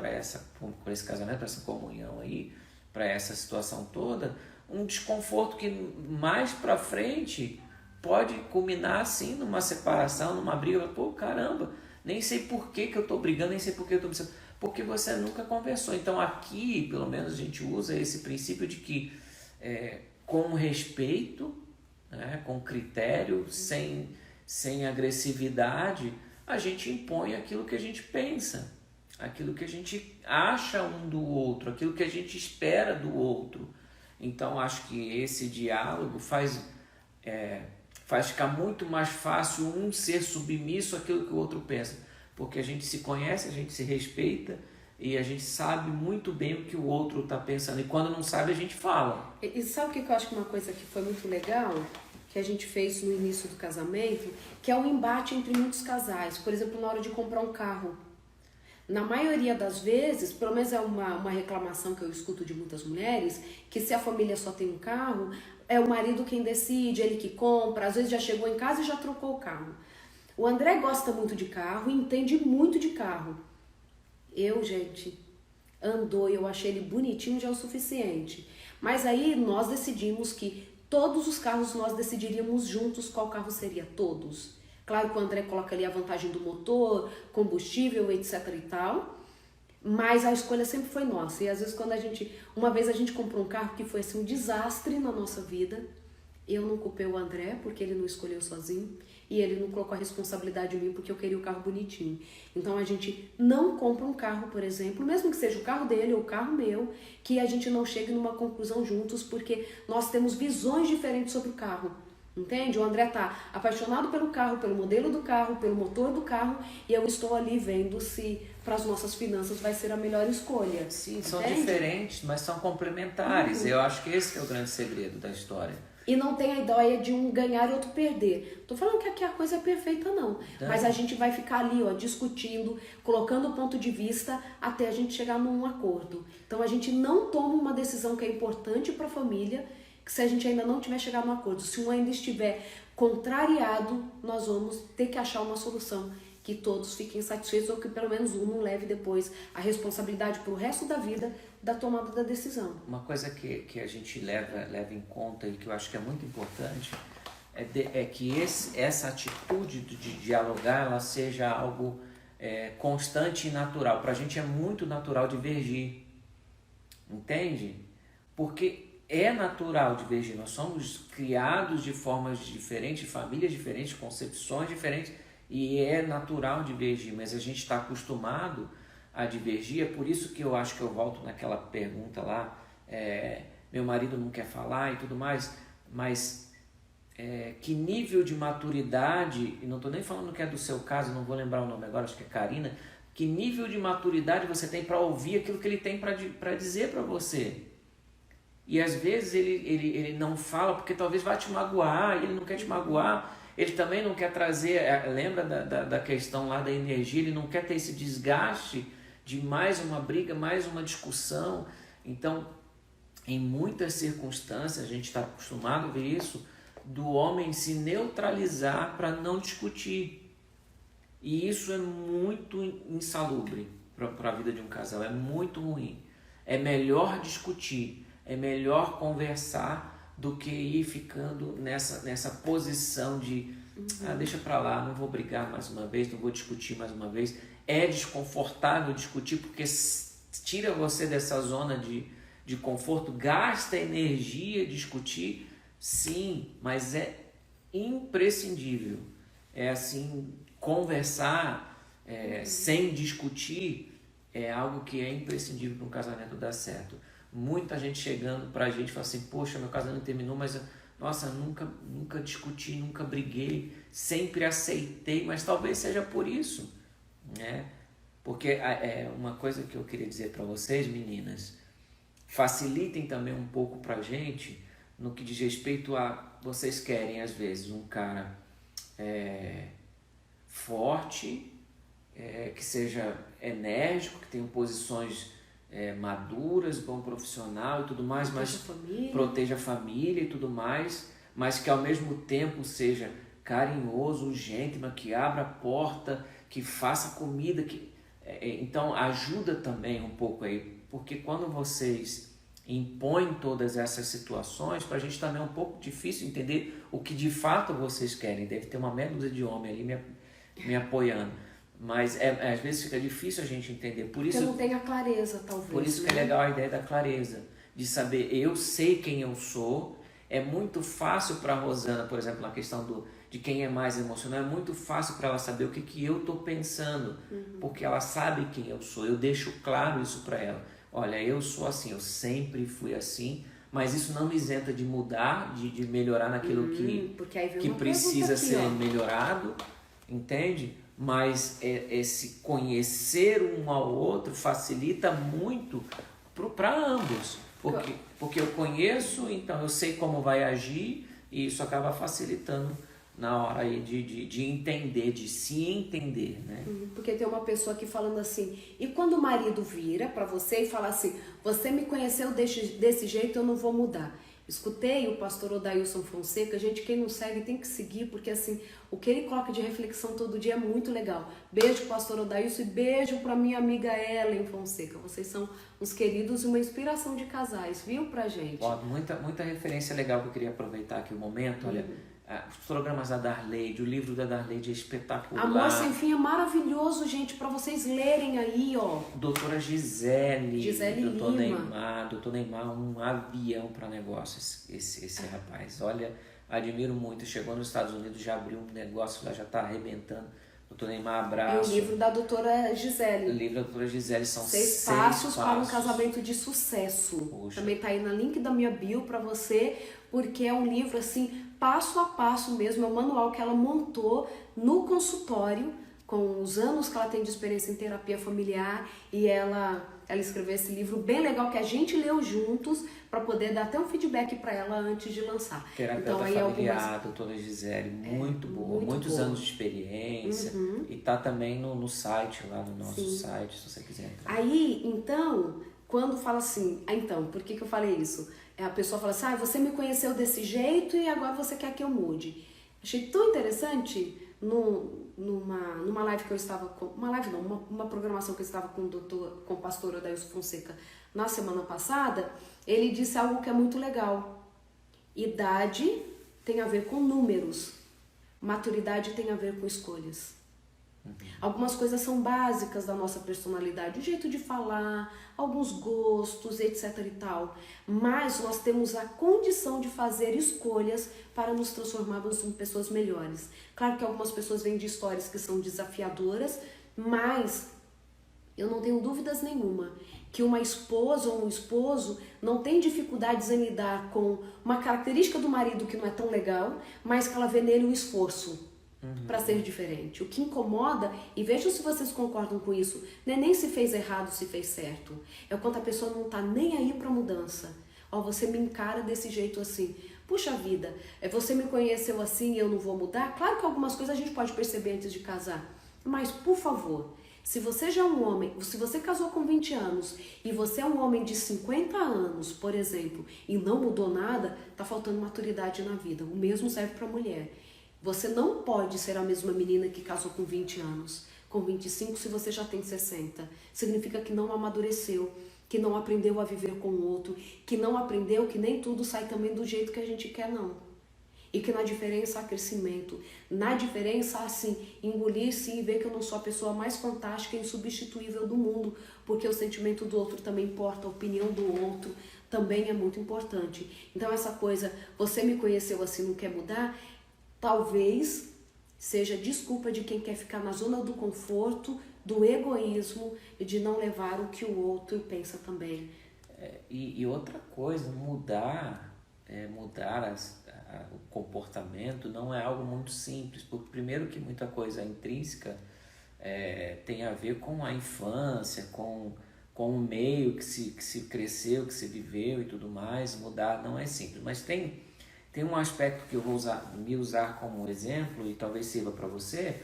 casamento, para essa comunhão aí, para essa situação toda, um desconforto que mais para frente pode culminar assim numa separação, numa briga. Pô, caramba, nem sei por que eu estou brigando, nem sei por que eu estou brigando. Porque você nunca conversou. Então aqui, pelo menos, a gente usa esse princípio de que com respeito, né, com critério, sem agressividade, a gente impõe aquilo que a gente pensa, aquilo que a gente acha um do outro, aquilo que a gente espera do outro. Então acho que esse diálogo faz ficar muito mais fácil um ser submisso àquilo que o outro pensa. Porque a gente se conhece, a gente se respeita e a gente sabe muito bem o que o outro está pensando. E quando não sabe, a gente fala. E sabe o que eu acho que uma coisa que foi muito legal, que a gente fez no início do casamento, que é o embate entre muitos casais. Por exemplo, na hora de comprar um carro. Na maioria das vezes, pelo menos é uma reclamação que eu escuto de muitas mulheres, que se a família só tem um carro, é o marido quem decide, ele que compra, às vezes já chegou em casa e já trocou o carro. O André gosta muito de carro e entende muito de carro. Gente, andou e eu achei ele bonitinho já é o suficiente. Mas aí nós decidimos que todos os carros nós decidiríamos juntos qual carro seria, todos. Claro que o André coloca ali a vantagem do motor, combustível, etc e tal. Mas a escolha sempre foi nossa. E às vezes uma vez a gente comprou um carro que foi assim um desastre na nossa vida. Eu não culpei o André porque ele não escolheu sozinho. E ele não colocou a responsabilidade em mim porque eu queria o carro bonitinho. Então a gente não compra um carro, por exemplo, mesmo que seja o carro dele ou o carro meu, que a gente não chegue numa conclusão juntos, porque nós temos visões diferentes sobre o carro. Entende? O André tá apaixonado pelo carro, pelo modelo do carro, pelo motor do carro, e eu estou ali vendo se para as nossas finanças vai ser a melhor escolha. Sim, são diferentes, mas são complementares. Eu acho que esse é o grande segredo da história. E não tem a ideia de um ganhar e outro perder. Tô falando que aqui a coisa é perfeita, não. Mas a gente vai ficar ali, discutindo, colocando o ponto de vista até a gente chegar num acordo. Então a gente não toma uma decisão que é importante para a família, que se a gente ainda não tiver chegado num acordo. Se um ainda estiver contrariado, nós vamos ter que achar uma solução que todos fiquem satisfeitos ou que pelo menos um não leve depois a responsabilidade pro resto da vida da tomada da decisão. Uma coisa que a gente leva em conta e que eu acho que é muito importante é que essa atitude de dialogar ela seja algo constante e natural. Para a gente é muito natural divergir, entende? Porque é natural divergir. Nós somos criados de formas diferentes, famílias diferentes, concepções diferentes, e é natural divergir, mas a gente está acostumado a divergir. É por isso que eu acho que eu volto naquela pergunta lá, meu marido não quer falar e tudo mais, mas que nível de maturidade, e não estou nem falando que é do seu caso, não vou lembrar o nome agora, acho que é Karina, que nível de maturidade você tem para ouvir aquilo que ele tem para dizer para você. E às vezes ele não fala porque talvez vá te magoar, e ele não quer te magoar, ele também não quer trazer, lembra da questão lá da energia, ele não quer ter esse desgaste de mais uma briga, mais uma discussão. Então, em muitas circunstâncias, a gente está acostumado a ver isso, do homem se neutralizar para não discutir. E isso é muito insalubre para a vida de um casal, é muito ruim. É melhor discutir, é melhor conversar do que ir ficando nessa posição de deixa pra lá, não vou brigar mais uma vez, não vou discutir mais uma vez. É desconfortável discutir porque tira você dessa zona de conforto, gasta energia discutir, sim, mas é imprescindível. É assim, conversar sem discutir é algo que é imprescindível para um casamento dar certo. Muita gente chegando pra gente e fala assim, poxa, meu casamento terminou, mas nossa, nunca discuti, nunca briguei, sempre aceitei, mas talvez seja por isso, né? Porque é uma coisa que eu queria dizer para vocês, meninas, facilitem também um pouco para a gente no que diz respeito a vocês querem, às vezes, um cara forte, que seja enérgico, que tenha posições maduras, bom profissional e tudo mais, mas proteja a família e tudo mais, mas que ao mesmo tempo seja carinhoso, gentleman, que abra a porta, que faça comida, então ajuda também um pouco aí, porque quando vocês impõem todas essas situações, para a gente também é um pouco difícil entender o que de fato vocês querem. Deve ter uma meia dúzia de homem ali me apoiando, mas às vezes fica difícil a gente entender. Por isso, porque não tem a clareza, talvez. Por isso que é legal a ideia da clareza, de saber, eu sei quem eu sou. É muito fácil para a Rosana, por exemplo, na questão de quem é mais emocional, é muito fácil para ela saber o que eu estou pensando, porque ela sabe quem eu sou. Eu deixo claro isso para ela. Olha, eu sou assim, eu sempre fui assim, mas isso não me isenta de mudar, de melhorar naquilo que precisa ser melhorado, entende? Mas esse conhecer um ao outro facilita muito para ambos, porque eu conheço, então eu sei como vai agir, e isso acaba facilitando na hora aí de entender, de se entender, né? Porque tem uma pessoa aqui falando assim, e quando o marido vira para você e fala assim, você me conheceu desse jeito, eu não vou mudar. Escutei o pastor Odailson Fonseca, gente, quem não segue tem que seguir, porque assim, o que ele coloca de reflexão todo dia é muito legal. Beijo pastor Odailson e beijo para minha amiga Ellen Fonseca. Vocês são uns queridos e uma inspiração de casais, viu, pra gente? Ó, muita referência legal que eu queria aproveitar aqui o momento, olha... Os programas da Darleide, o livro da Darleide é espetacular. Amor Sem Fim é maravilhoso, gente, para vocês lerem aí, ó. Doutora Gisele doutor Lima. Doutor Neymar, um avião para negócios, esse rapaz. Olha, admiro muito. Chegou nos Estados Unidos, já abriu um negócio lá, já está arrebentando. Doutor Neymar, abraço. E o livro da doutora Gisele. O livro da doutora Gisele são 6 passos para um casamento de sucesso. Puxa. Também tá aí no link da minha bio para você, porque é um livro assim, passo a passo mesmo, é um manual que ela montou no consultório, com os anos que ela tem de experiência em terapia familiar, e ela escreveu esse livro bem legal que a gente leu juntos para poder dar até um feedback para ela antes de lançar. Terapeuta então, aí familiar, doutora Gisele, muito boa, muitos anos de experiência, e tá também no site, lá no nosso site, se você quiser entrar. Aí, então, quando fala assim, então, por que eu falei isso? A pessoa fala assim, você me conheceu desse jeito e agora você quer que eu mude. Achei tão interessante numa live que eu estava com... Uma live não, uma programação que eu estava com o pastor Odailson Fonseca na semana passada, ele disse algo que é muito legal. Idade tem a ver com números. Maturidade tem a ver com escolhas. Algumas coisas são básicas da nossa personalidade, o jeito de falar, alguns gostos, etc e tal. Mas nós temos a condição de fazer escolhas para nos transformarmos em pessoas melhores. Claro que algumas pessoas vêm de histórias que são desafiadoras, mas eu não tenho dúvidas nenhuma que uma esposa ou um esposo não tem dificuldades em lidar com uma característica do marido que não é tão legal, mas que ela vê nele um esforço para ser diferente. O que incomoda, e vejam se vocês concordam com isso, não é nem se fez errado, se fez certo. É quando a pessoa não tá nem aí para mudança. Ó, você me encara desse jeito assim. Puxa vida, você me conheceu assim e eu não vou mudar? Claro que algumas coisas a gente pode perceber antes de casar. Mas, por favor, se você já é um homem, se você casou com 20 anos e você é um homem de 50 anos, por exemplo, e não mudou nada, tá faltando maturidade na vida. O mesmo serve para a mulher. Você não pode ser a mesma menina que casou com 20 anos, com 25 se você já tem 60. Significa que não amadureceu, que não aprendeu a viver com o outro, que não aprendeu que nem tudo sai também do jeito que a gente quer, não. E que na diferença há crescimento. Na diferença há, assim, engolir-se e ver que eu não sou a pessoa mais fantástica e insubstituível do mundo, porque o sentimento do outro também importa, a opinião do outro também é muito importante. Então essa coisa, você me conheceu assim, não quer mudar, talvez seja desculpa de quem quer ficar na zona do conforto, do egoísmo e de não levar o que o outro pensa também. E outra coisa, mudar o comportamento não é algo muito simples, porque primeiro que muita coisa é intrínseca tem a ver com a infância, com o meio que se cresceu, que se viveu e tudo mais. Mudar não é simples, mas tem um aspecto que eu vou me usar como exemplo e talvez sirva para você.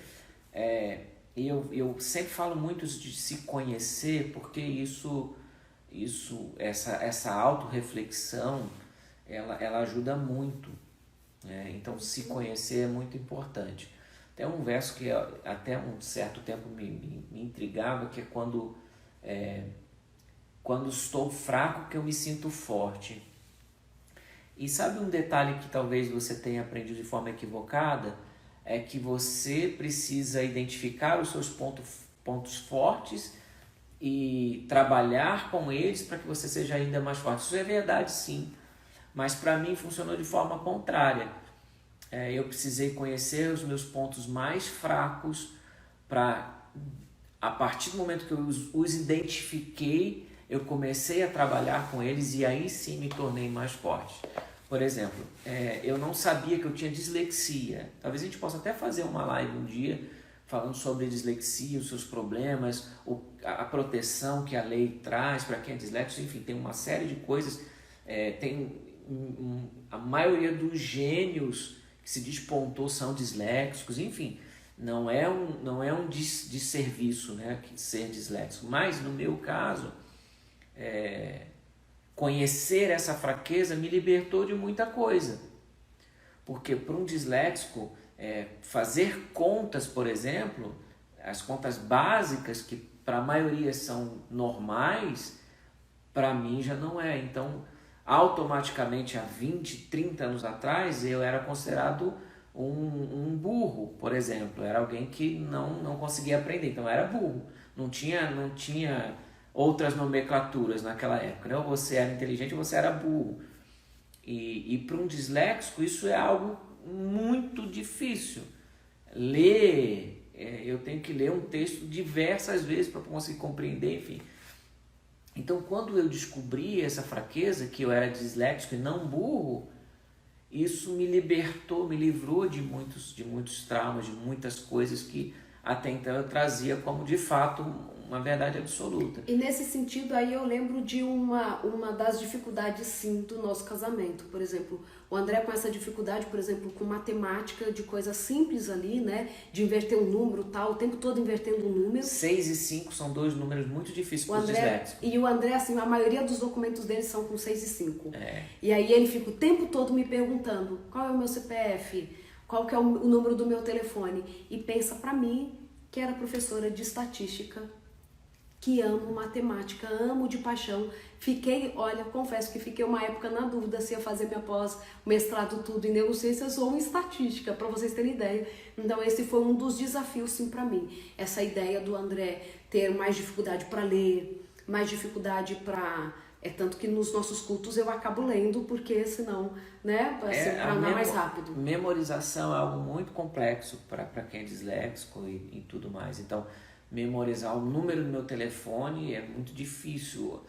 Eu sempre falo muito de se conhecer, porque essa autorreflexão, ela ajuda muito, né? Então, se conhecer é muito importante. Tem um verso que até um certo tempo me intrigava, que é quando estou fraco que eu me sinto forte. E sabe um detalhe que talvez você tenha aprendido de forma equivocada? É que você precisa identificar os seus pontos fortes e trabalhar com eles para que você seja ainda mais forte. Isso é verdade, sim, mas para mim funcionou de forma contrária. Eu precisei conhecer os meus pontos mais fracos para, a partir do momento que eu os identifiquei, eu comecei a trabalhar com eles e aí sim me tornei mais forte. Por exemplo, eu não sabia que eu tinha dislexia. Talvez a gente possa até fazer uma live um dia falando sobre dislexia, os seus problemas, a proteção que a lei traz para quem é disléxico. Enfim, tem uma série de coisas. A maioria dos gênios que se despontou são disléxicos. Enfim, não é um desserviço, né, ser disléxico. Mas no meu caso, conhecer essa fraqueza me libertou de muita coisa. Porque para um disléxico, fazer contas, por exemplo, as contas básicas, que para a maioria são normais, para mim já não é. Então, automaticamente, há 20, 30 anos atrás, eu era considerado um burro, por exemplo. Era alguém que não conseguia aprender, então eu era burro. Não tinha outras nomenclaturas naquela época, né? Ou você era inteligente ou você era burro. E para um disléxico isso é algo muito difícil. Ler, eu tenho que ler um texto diversas vezes para conseguir compreender, enfim. Então, quando eu descobri essa fraqueza, que eu era disléxico e não burro, isso me libertou, me livrou de muitos traumas, de muitas coisas que até então eu trazia como, de fato, uma verdade absoluta. E nesse sentido aí eu lembro de uma das dificuldades, sim, do nosso casamento. Por exemplo, o André com essa dificuldade, por exemplo, com matemática, de coisas simples ali, né? De inverter um número tal, o tempo todo invertendo um número. 6 e 5 são dois números muito difíceis para os disléxicos. E o André, assim, a maioria dos documentos dele são com 6 e 5. E aí ele fica o tempo todo me perguntando qual é o meu CPF, qual que é o número do meu telefone. E pensa pra mim, que era professora de estatística, que amo matemática, amo de paixão. Confesso que fiquei uma época na dúvida se ia fazer minha pós, mestrado tudo em neurociências ou em estatística, para vocês terem ideia. Então esse foi um dos desafios, sim, para mim. Essa ideia do André ter mais dificuldade para ler, mais dificuldade para... tanto que nos nossos cultos eu acabo lendo, porque senão, né, para andar mais rápido. Memorização é algo muito complexo para quem é disléxico e tudo mais. Então, memorizar o número do meu telefone é muito difícil.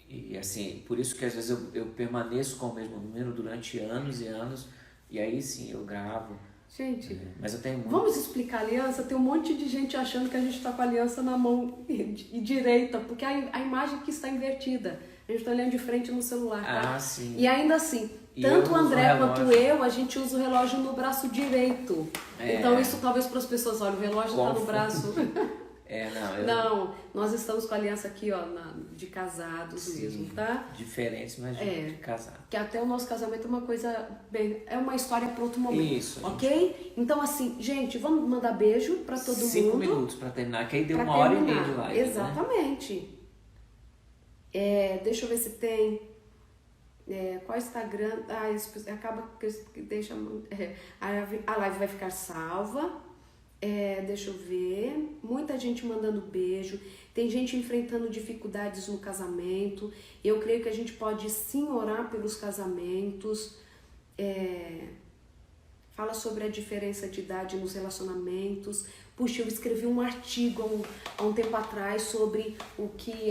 E assim, por isso que às vezes eu permaneço com o mesmo número durante anos e anos, e aí sim eu gravo. Gente, mas eu tenho muito... Vamos explicar a aliança? Tem um monte de gente achando que a gente está com a aliança na mão direita, porque a imagem aqui está invertida. A gente está olhando de frente no celular, tá? Sim. E ainda assim, tanto o André quanto eu, a gente usa o relógio no braço direito. Então isso talvez para as pessoas, olha, o relógio está no braço... Não, nós estamos com a aliança aqui, ó, de casados mesmo, tá? Diferentes, mas de casado. Que até o nosso casamento é uma coisa bem... É uma história para outro momento. Isso. Ok? Então, assim, gente, vamos mandar beijo para todo mundo. 5 minutos para terminar, que aí deu 1h30 de live. Exatamente. Né? Deixa eu ver se tem... qual Instagram... acaba que deixa... a live vai ficar salva. Deixa eu ver, muita gente mandando beijo, tem gente enfrentando dificuldades no casamento. Eu creio que a gente pode sim orar pelos casamentos. Fala sobre a diferença de idade nos relacionamentos. Puxa, eu escrevi um artigo há um tempo atrás sobre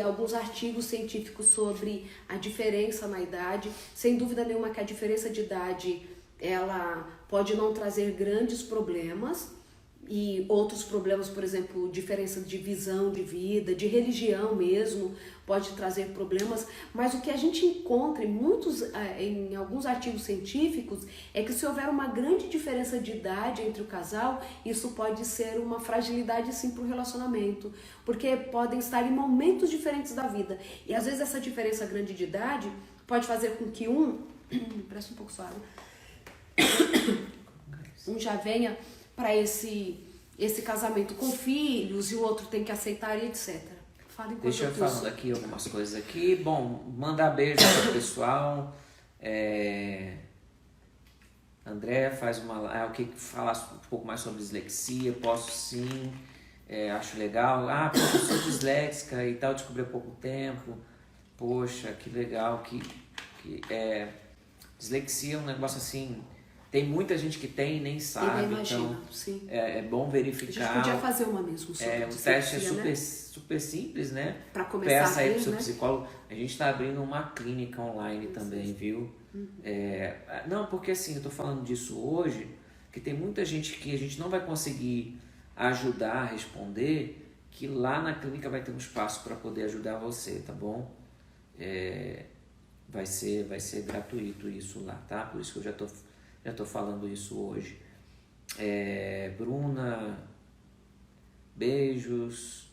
alguns artigos científicos sobre a diferença na idade. Sem dúvida nenhuma que a diferença de idade ela pode não trazer grandes problemas, e outros problemas, por exemplo, diferença de visão de vida, de religião mesmo, pode trazer problemas, mas o que a gente encontra em alguns artigos científicos é que se houver uma grande diferença de idade entre o casal, isso pode ser uma fragilidade sim para o relacionamento, porque podem estar em momentos diferentes da vida, e às vezes essa diferença grande de idade pode fazer com que presta um pouco suave, já venha para esse casamento com filhos e o outro tem que aceitar e etc. Deixa eu falando aqui algumas coisas aqui. Bom, mandar beijo para o pessoal. André faz falar um pouco mais sobre dislexia. Posso sim, acho legal. Poxa, eu sou disléxica e tal, descobri há pouco tempo. Poxa, que legal. Dislexia é um negócio assim. Tem muita gente que tem e nem sabe, então sim. É bom verificar. A gente podia fazer uma mesmo sobre o teste é super simples, né? Para começar. Peça aí pro seu psicólogo. A gente está abrindo uma clínica online também, viu? Não, porque assim, eu tô falando disso hoje, que tem muita gente que a gente não vai conseguir ajudar a responder, que lá na clínica vai ter um espaço para poder ajudar você, tá bom? Vai ser gratuito isso lá, tá? Por isso que eu já tô falando isso hoje. Bruna, beijos,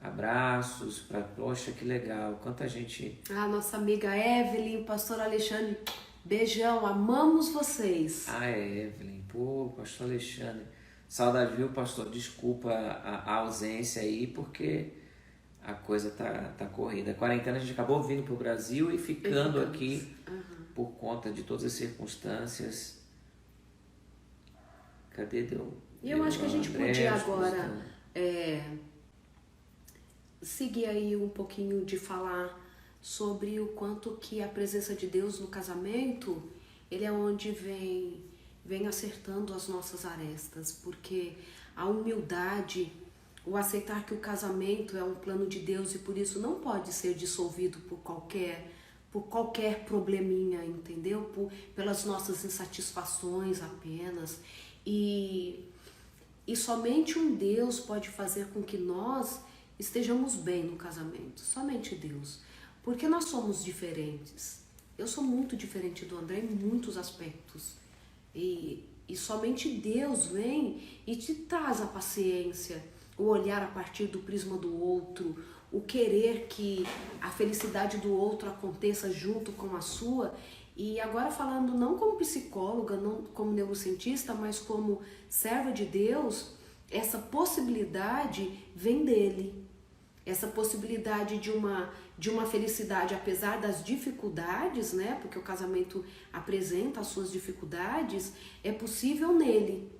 abraços, poxa, que legal, quanta gente... Nossa amiga Evelyn, pastor Alexandre, beijão, amamos vocês. Evelyn, pastor Alexandre, saudade, viu, pastor? Desculpa a ausência aí, porque a coisa tá corrida. A quarentena a gente acabou vindo pro Brasil e ficando aqui por conta de todas as circunstâncias. Cadê? E eu acho que a gente podia agora seguir aí um pouquinho de falar sobre o quanto que a presença de Deus no casamento, ele é onde vem acertando as nossas arestas, porque a humildade, o aceitar que o casamento é um plano de Deus e por isso não pode ser dissolvido por qualquer probleminha, entendeu? Pelas nossas insatisfações apenas. E somente um Deus pode fazer com que nós estejamos bem no casamento. Somente Deus. Porque nós somos diferentes. Eu sou muito diferente do André em muitos aspectos. E somente Deus vem e te traz a paciência, o olhar a partir do prisma do outro, o querer que a felicidade do outro aconteça junto com a sua. E agora falando não como psicóloga, não como neurocientista, mas como serva de Deus, essa possibilidade vem dele. Essa possibilidade de uma felicidade apesar das dificuldades, né? Porque o casamento apresenta as suas dificuldades, é possível nele.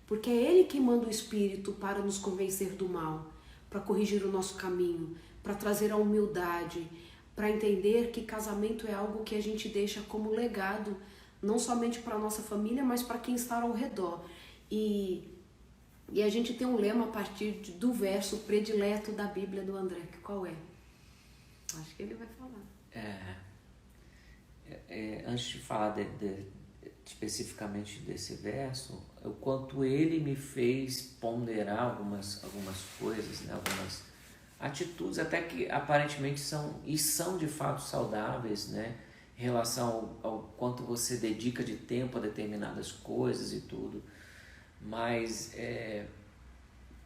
Porque é ele que manda o Espírito para nos convencer do mal, para corrigir o nosso caminho, para trazer a humildade, para entender que casamento é algo que a gente deixa como legado, não somente para a nossa família, mas para quem está ao redor. E a gente tem um lema a partir do verso predileto da Bíblia do André, que qual é? Acho que ele vai falar. Antes de falar especificamente desse verso, o quanto ele me fez ponderar algumas coisas, né? Algumas atitudes até que aparentemente são de fato saudáveis, né? Em relação ao quanto você dedica de tempo a determinadas coisas e tudo, mas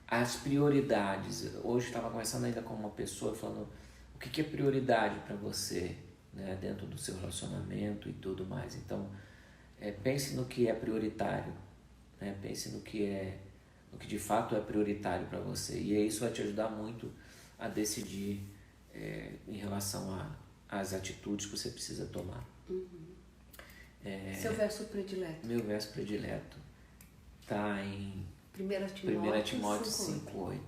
as prioridades. Hoje estava conversando ainda com uma pessoa falando o que é prioridade para você, né? Dentro do seu relacionamento e tudo mais. Então pense no que é prioritário, né? Pense no que de fato é prioritário para você, e isso vai te ajudar muito a decidir em relação às atitudes que você precisa tomar. Seu verso predileto? Meu verso predileto está em 1 Timóteo 5:8.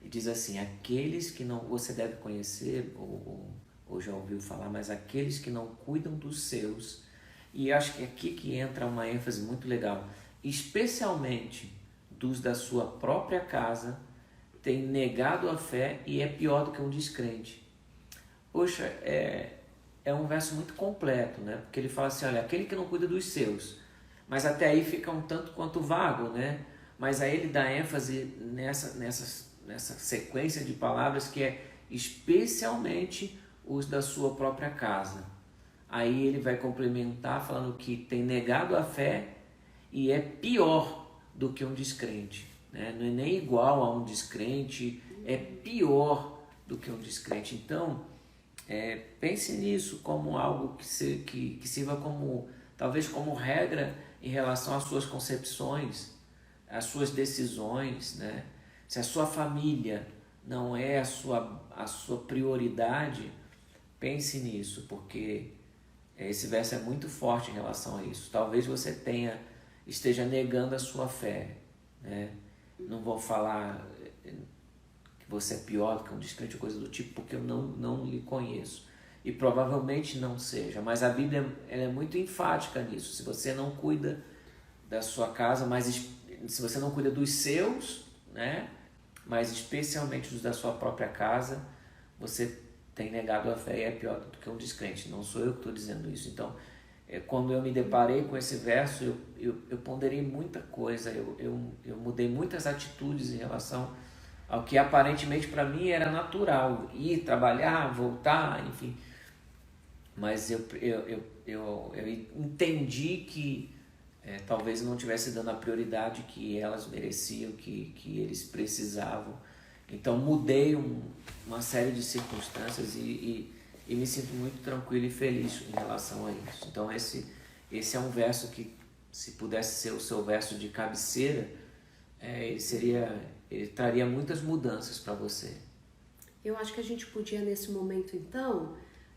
E diz assim: aqueles que não, você deve conhecer ou já ouviu falar, mas aqueles que não cuidam dos seus, e acho que é aqui que entra uma ênfase muito legal, especialmente dos da sua própria casa, tem negado a fé e é pior do que um descrente. Poxa, é um verso muito completo, né? Porque ele fala assim, olha, aquele que não cuida dos seus, mas até aí fica um tanto quanto vago, né? mas aí ele dá ênfase nessa sequência de palavras que é especialmente os da sua própria casa. Aí ele vai complementar falando que tem negado a fé e é pior do que um descrente, né? Não é nem igual a um descrente, é pior do que um descrente. Então, pense nisso como algo que sirva como, talvez como regra em relação às suas concepções, às suas decisões, né? Se a sua família não é a sua prioridade, pense nisso, porque esse verso é muito forte em relação a isso. Talvez você esteja negando a sua fé, né? Não vou falar que você é pior do que um descrente ou coisa do tipo, porque eu não lhe conheço. E provavelmente não seja, mas a Bíblia ela é muito enfática nisso. Se você não cuida da sua casa, mas se você não cuida dos seus, né? Mas especialmente os da sua própria casa, você tem negado a fé e é pior do que um descrente. Não sou eu que estou dizendo isso. Então, quando eu me deparei com esse verso, eu ponderei muita coisa, eu mudei muitas atitudes em relação ao que aparentemente para mim era natural, ir, trabalhar, voltar, enfim. Mas eu entendi que talvez eu não estivesse dando a prioridade que elas mereciam, que eles precisavam. Então mudei uma série de circunstâncias e me sinto muito tranquilo e feliz em relação a isso. Então esse é um verso que, se pudesse ser o seu verso de cabeceira, ele traria muitas mudanças para você. Eu acho que a gente podia, nesse momento, então,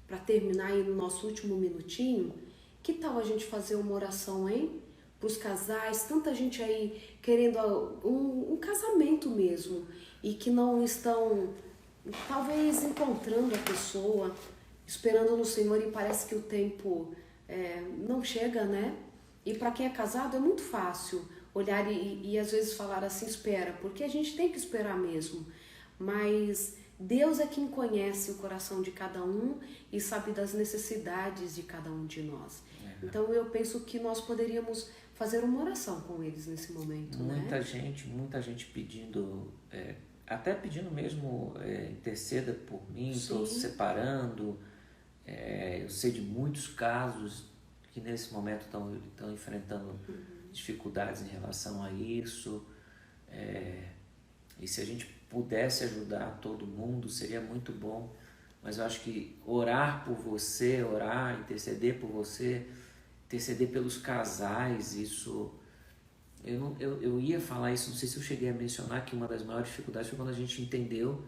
para terminar aí no nosso último minutinho, que tal a gente fazer uma oração, hein? Para os casais, tanta gente aí querendo um casamento mesmo, e que não estão, talvez, encontrando a pessoa, esperando no Senhor, e parece que o tempo não chega, né? E para quem é casado é muito fácil olhar e às vezes falar assim, espera, porque a gente tem que esperar mesmo. Mas Deus é quem conhece o coração de cada um e sabe das necessidades de cada um de nós. Então eu penso que nós poderíamos fazer uma oração com eles nesse momento, muita gente pedindo, até pedindo mesmo, interceda por mim, estou separando. Eu sei de muitos casos que nesse momento estão enfrentando dificuldades em relação a isso, e se a gente pudesse ajudar todo mundo seria muito bom. Mas eu acho que orar por você, interceder por você, interceder pelos casais, isso... Eu ia falar isso, não sei se eu cheguei a mencionar que uma das maiores dificuldades foi quando a gente entendeu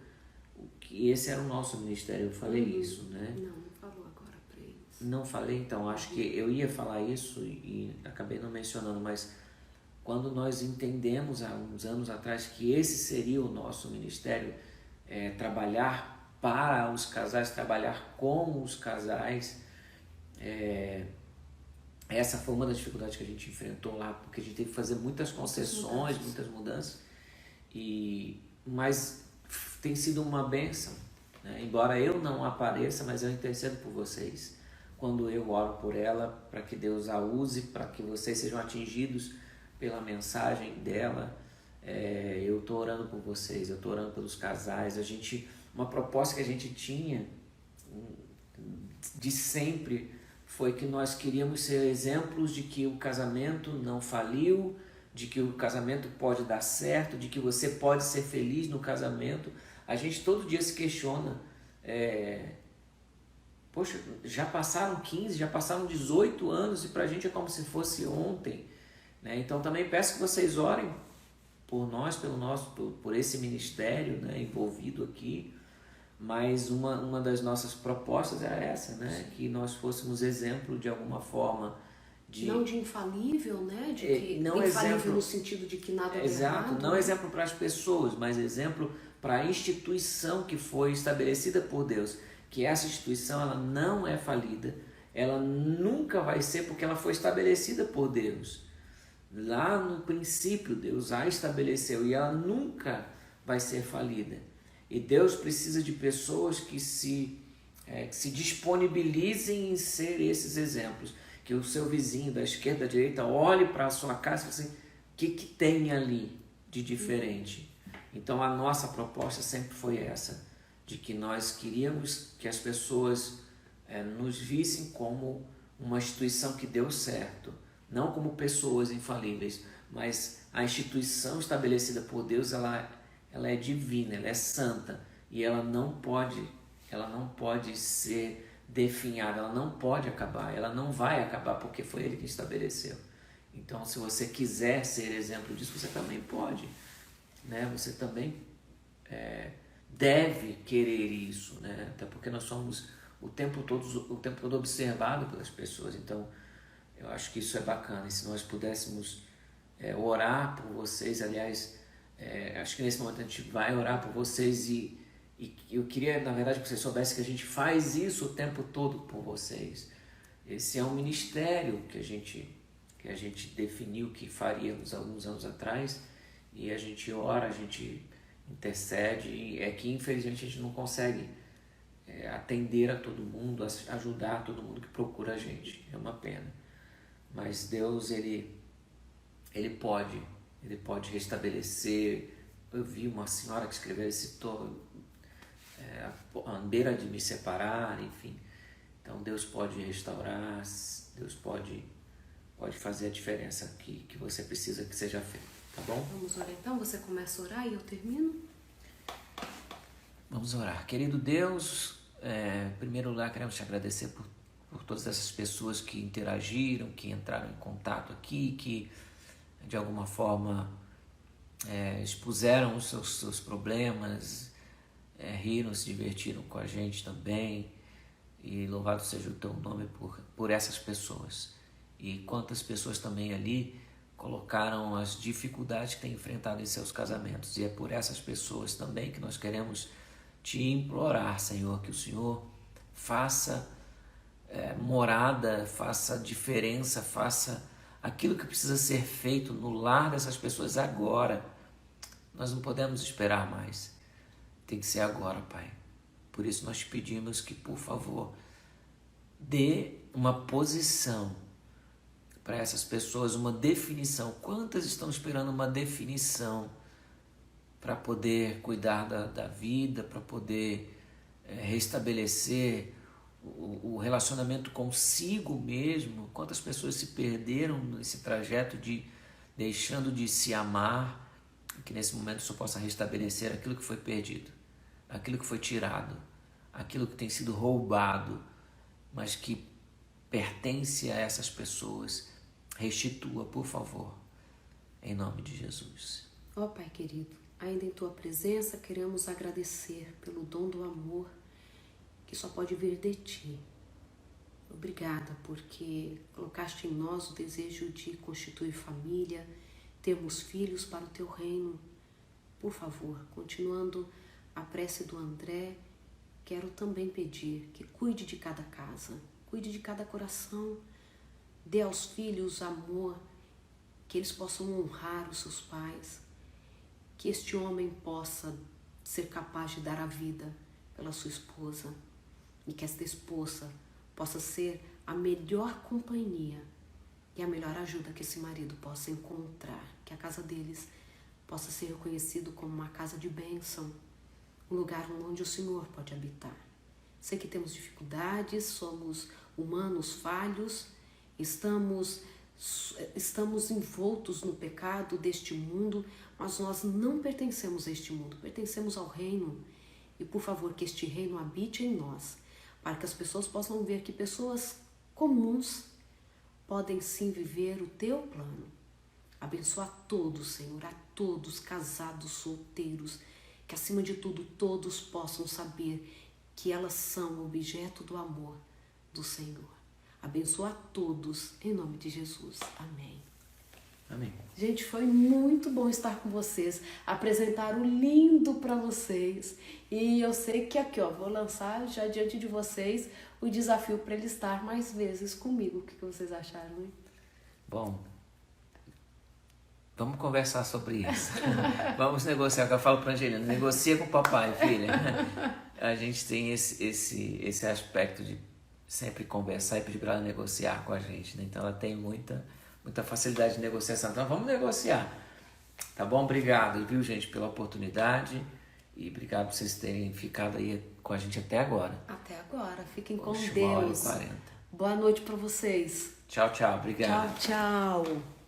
que esse era o nosso ministério. Eu falei isso, né? Não falou agora para eles. Não falei, então, acho que eu ia falar isso e acabei não mencionando, mas quando nós entendemos há uns anos atrás que esse seria o nosso ministério, trabalhar para os casais, trabalhar com os casais, essa foi uma das dificuldades que a gente enfrentou lá, porque a gente teve que fazer muitas concessões, muitas mudanças, mas tem sido uma bênção, né? Embora eu não apareça, mas eu intercedo por vocês. Quando eu oro por ela, para que Deus a use, para que vocês sejam atingidos pela mensagem dela, eu estou orando por vocês, eu estou orando pelos casais. Uma proposta que a gente tinha de sempre foi que nós queríamos ser exemplos de que o casamento não faliu, de que o casamento pode dar certo, de que você pode ser feliz no casamento. A gente todo dia se questiona, poxa, já passaram 15, já passaram 18 anos e para a gente é como se fosse ontem, né? Então também peço que vocês orem por nós, por esse ministério, né, envolvido aqui. Mas uma das nossas propostas era essa, né? Que nós fôssemos exemplo de alguma forma. Não de infalível, né? Não infalível exemplo, no sentido de que nada é exato, errado. não exemplo para as pessoas, mas exemplo para a instituição que foi estabelecida por Deus. Que essa instituição ela não é falida, ela nunca vai ser, porque ela foi estabelecida por Deus. Lá no princípio Deus a estabeleceu e ela nunca vai ser falida. E Deus precisa de pessoas que se disponibilizem em ser esses exemplos. Que o seu vizinho da esquerda, da direita, olhe para a sua casa e fale assim, o que tem ali? de diferente. Então a nossa proposta sempre foi essa, de que nós queríamos que as pessoas nos vissem como uma instituição que deu certo, não como pessoas infalíveis, mas a instituição estabelecida por Deus, ela é divina, ela é santa, e ela não pode ser definhada, ela não pode acabar, ela não vai acabar porque foi Ele que estabeleceu. Então, se você quiser ser exemplo disso, você também pode, né? Você também deve querer isso, né? Até porque nós somos o tempo todo observado pelas pessoas. Então, eu acho que isso é bacana. E se nós pudéssemos orar por vocês, aliás, acho que nesse momento a gente vai orar por vocês e eu queria, na verdade, que vocês soubessem que a gente faz isso o tempo todo por vocês. Esse é um ministério que a gente definiu que faríamos alguns anos atrás, e a gente ora, a gente intercede, e é que infelizmente a gente não consegue atender a todo mundo, ajudar todo mundo que procura a gente. É uma pena. Mas Deus, ele pode restabelecer. Eu vi uma senhora que escreveu esse à beira de me separar, enfim. Então Deus pode restaurar, Deus pode fazer a diferença que você precisa que seja feita, tá bom? Vamos orar então, você começa a orar e eu termino? Vamos orar. Querido Deus, em primeiro lugar queremos te agradecer por todas essas pessoas que interagiram, que entraram em contato aqui, que de alguma forma expuseram os seus problemas, riram, se divertiram com a gente também, e louvado seja o teu nome por essas pessoas. E quantas pessoas também ali colocaram as dificuldades que têm enfrentado em seus casamentos, e é por essas pessoas também que nós queremos te implorar, Senhor, que o Senhor faça morada, faça diferença, faça aquilo que precisa ser feito no lar dessas pessoas agora. Nós não podemos esperar mais. Tem que ser agora, Pai. Por isso nós te pedimos que, por favor, dê uma posição para essas pessoas, uma definição. Quantas estão esperando uma definição para poder cuidar da vida, para poder restabelecer o relacionamento consigo mesmo? Quantas pessoas se perderam nesse trajeto de deixando de se amar, que nesse momento só possa restabelecer aquilo que foi perdido, aquilo que foi tirado, aquilo que tem sido roubado, mas que pertence a essas pessoas. Restitua, por favor, em nome de Jesus. Ó Pai querido, ainda em Tua presença queremos agradecer pelo dom do amor que só pode vir de Ti. Obrigada porque colocaste em nós o desejo de constituir família, termos filhos para o Teu reino. Por favor, continuando a prece do André, quero também pedir que cuide de cada casa, cuide de cada coração, dê aos filhos amor, que eles possam honrar os seus pais, que este homem possa ser capaz de dar a vida pela sua esposa e que esta esposa possa ser a melhor companhia e a melhor ajuda que esse marido possa encontrar, que a casa deles possa ser reconhecido como uma casa de bênção, um lugar onde o Senhor pode habitar. Sei que temos dificuldades, somos humanos falhos, estamos envoltos no pecado deste mundo, mas nós não pertencemos a este mundo, pertencemos ao reino. E por favor, que este reino habite em nós, para que as pessoas possam ver que pessoas comuns podem sim viver o Teu plano. Abençoa a todos, Senhor, a todos, casados, solteiros, que acima de tudo todos possam saber que elas são objeto do amor do Senhor. Abençoa a todos, em nome de Jesus. Amém. Amém. Gente, foi muito bom estar com vocês, apresentar o lindo para vocês. E eu sei que aqui, vou lançar já diante de vocês o desafio para ele estar mais vezes comigo. O que vocês acharam, hein? Bom, vamos conversar sobre isso. Vamos negociar, que eu falo para a Angelina, negocia com o papai, filha. A gente tem esse aspecto de sempre conversar e pedir para ela negociar com a gente, né? Então ela tem muita facilidade de negociação. Então vamos negociar. Tá bom? Obrigado, viu, gente, pela oportunidade. E obrigado por vocês terem ficado aí com a gente até agora. Até agora. Fiquem com Poxa, Deus. 1h40. Boa noite pra vocês. Tchau, tchau. Obrigado. Tchau, tchau.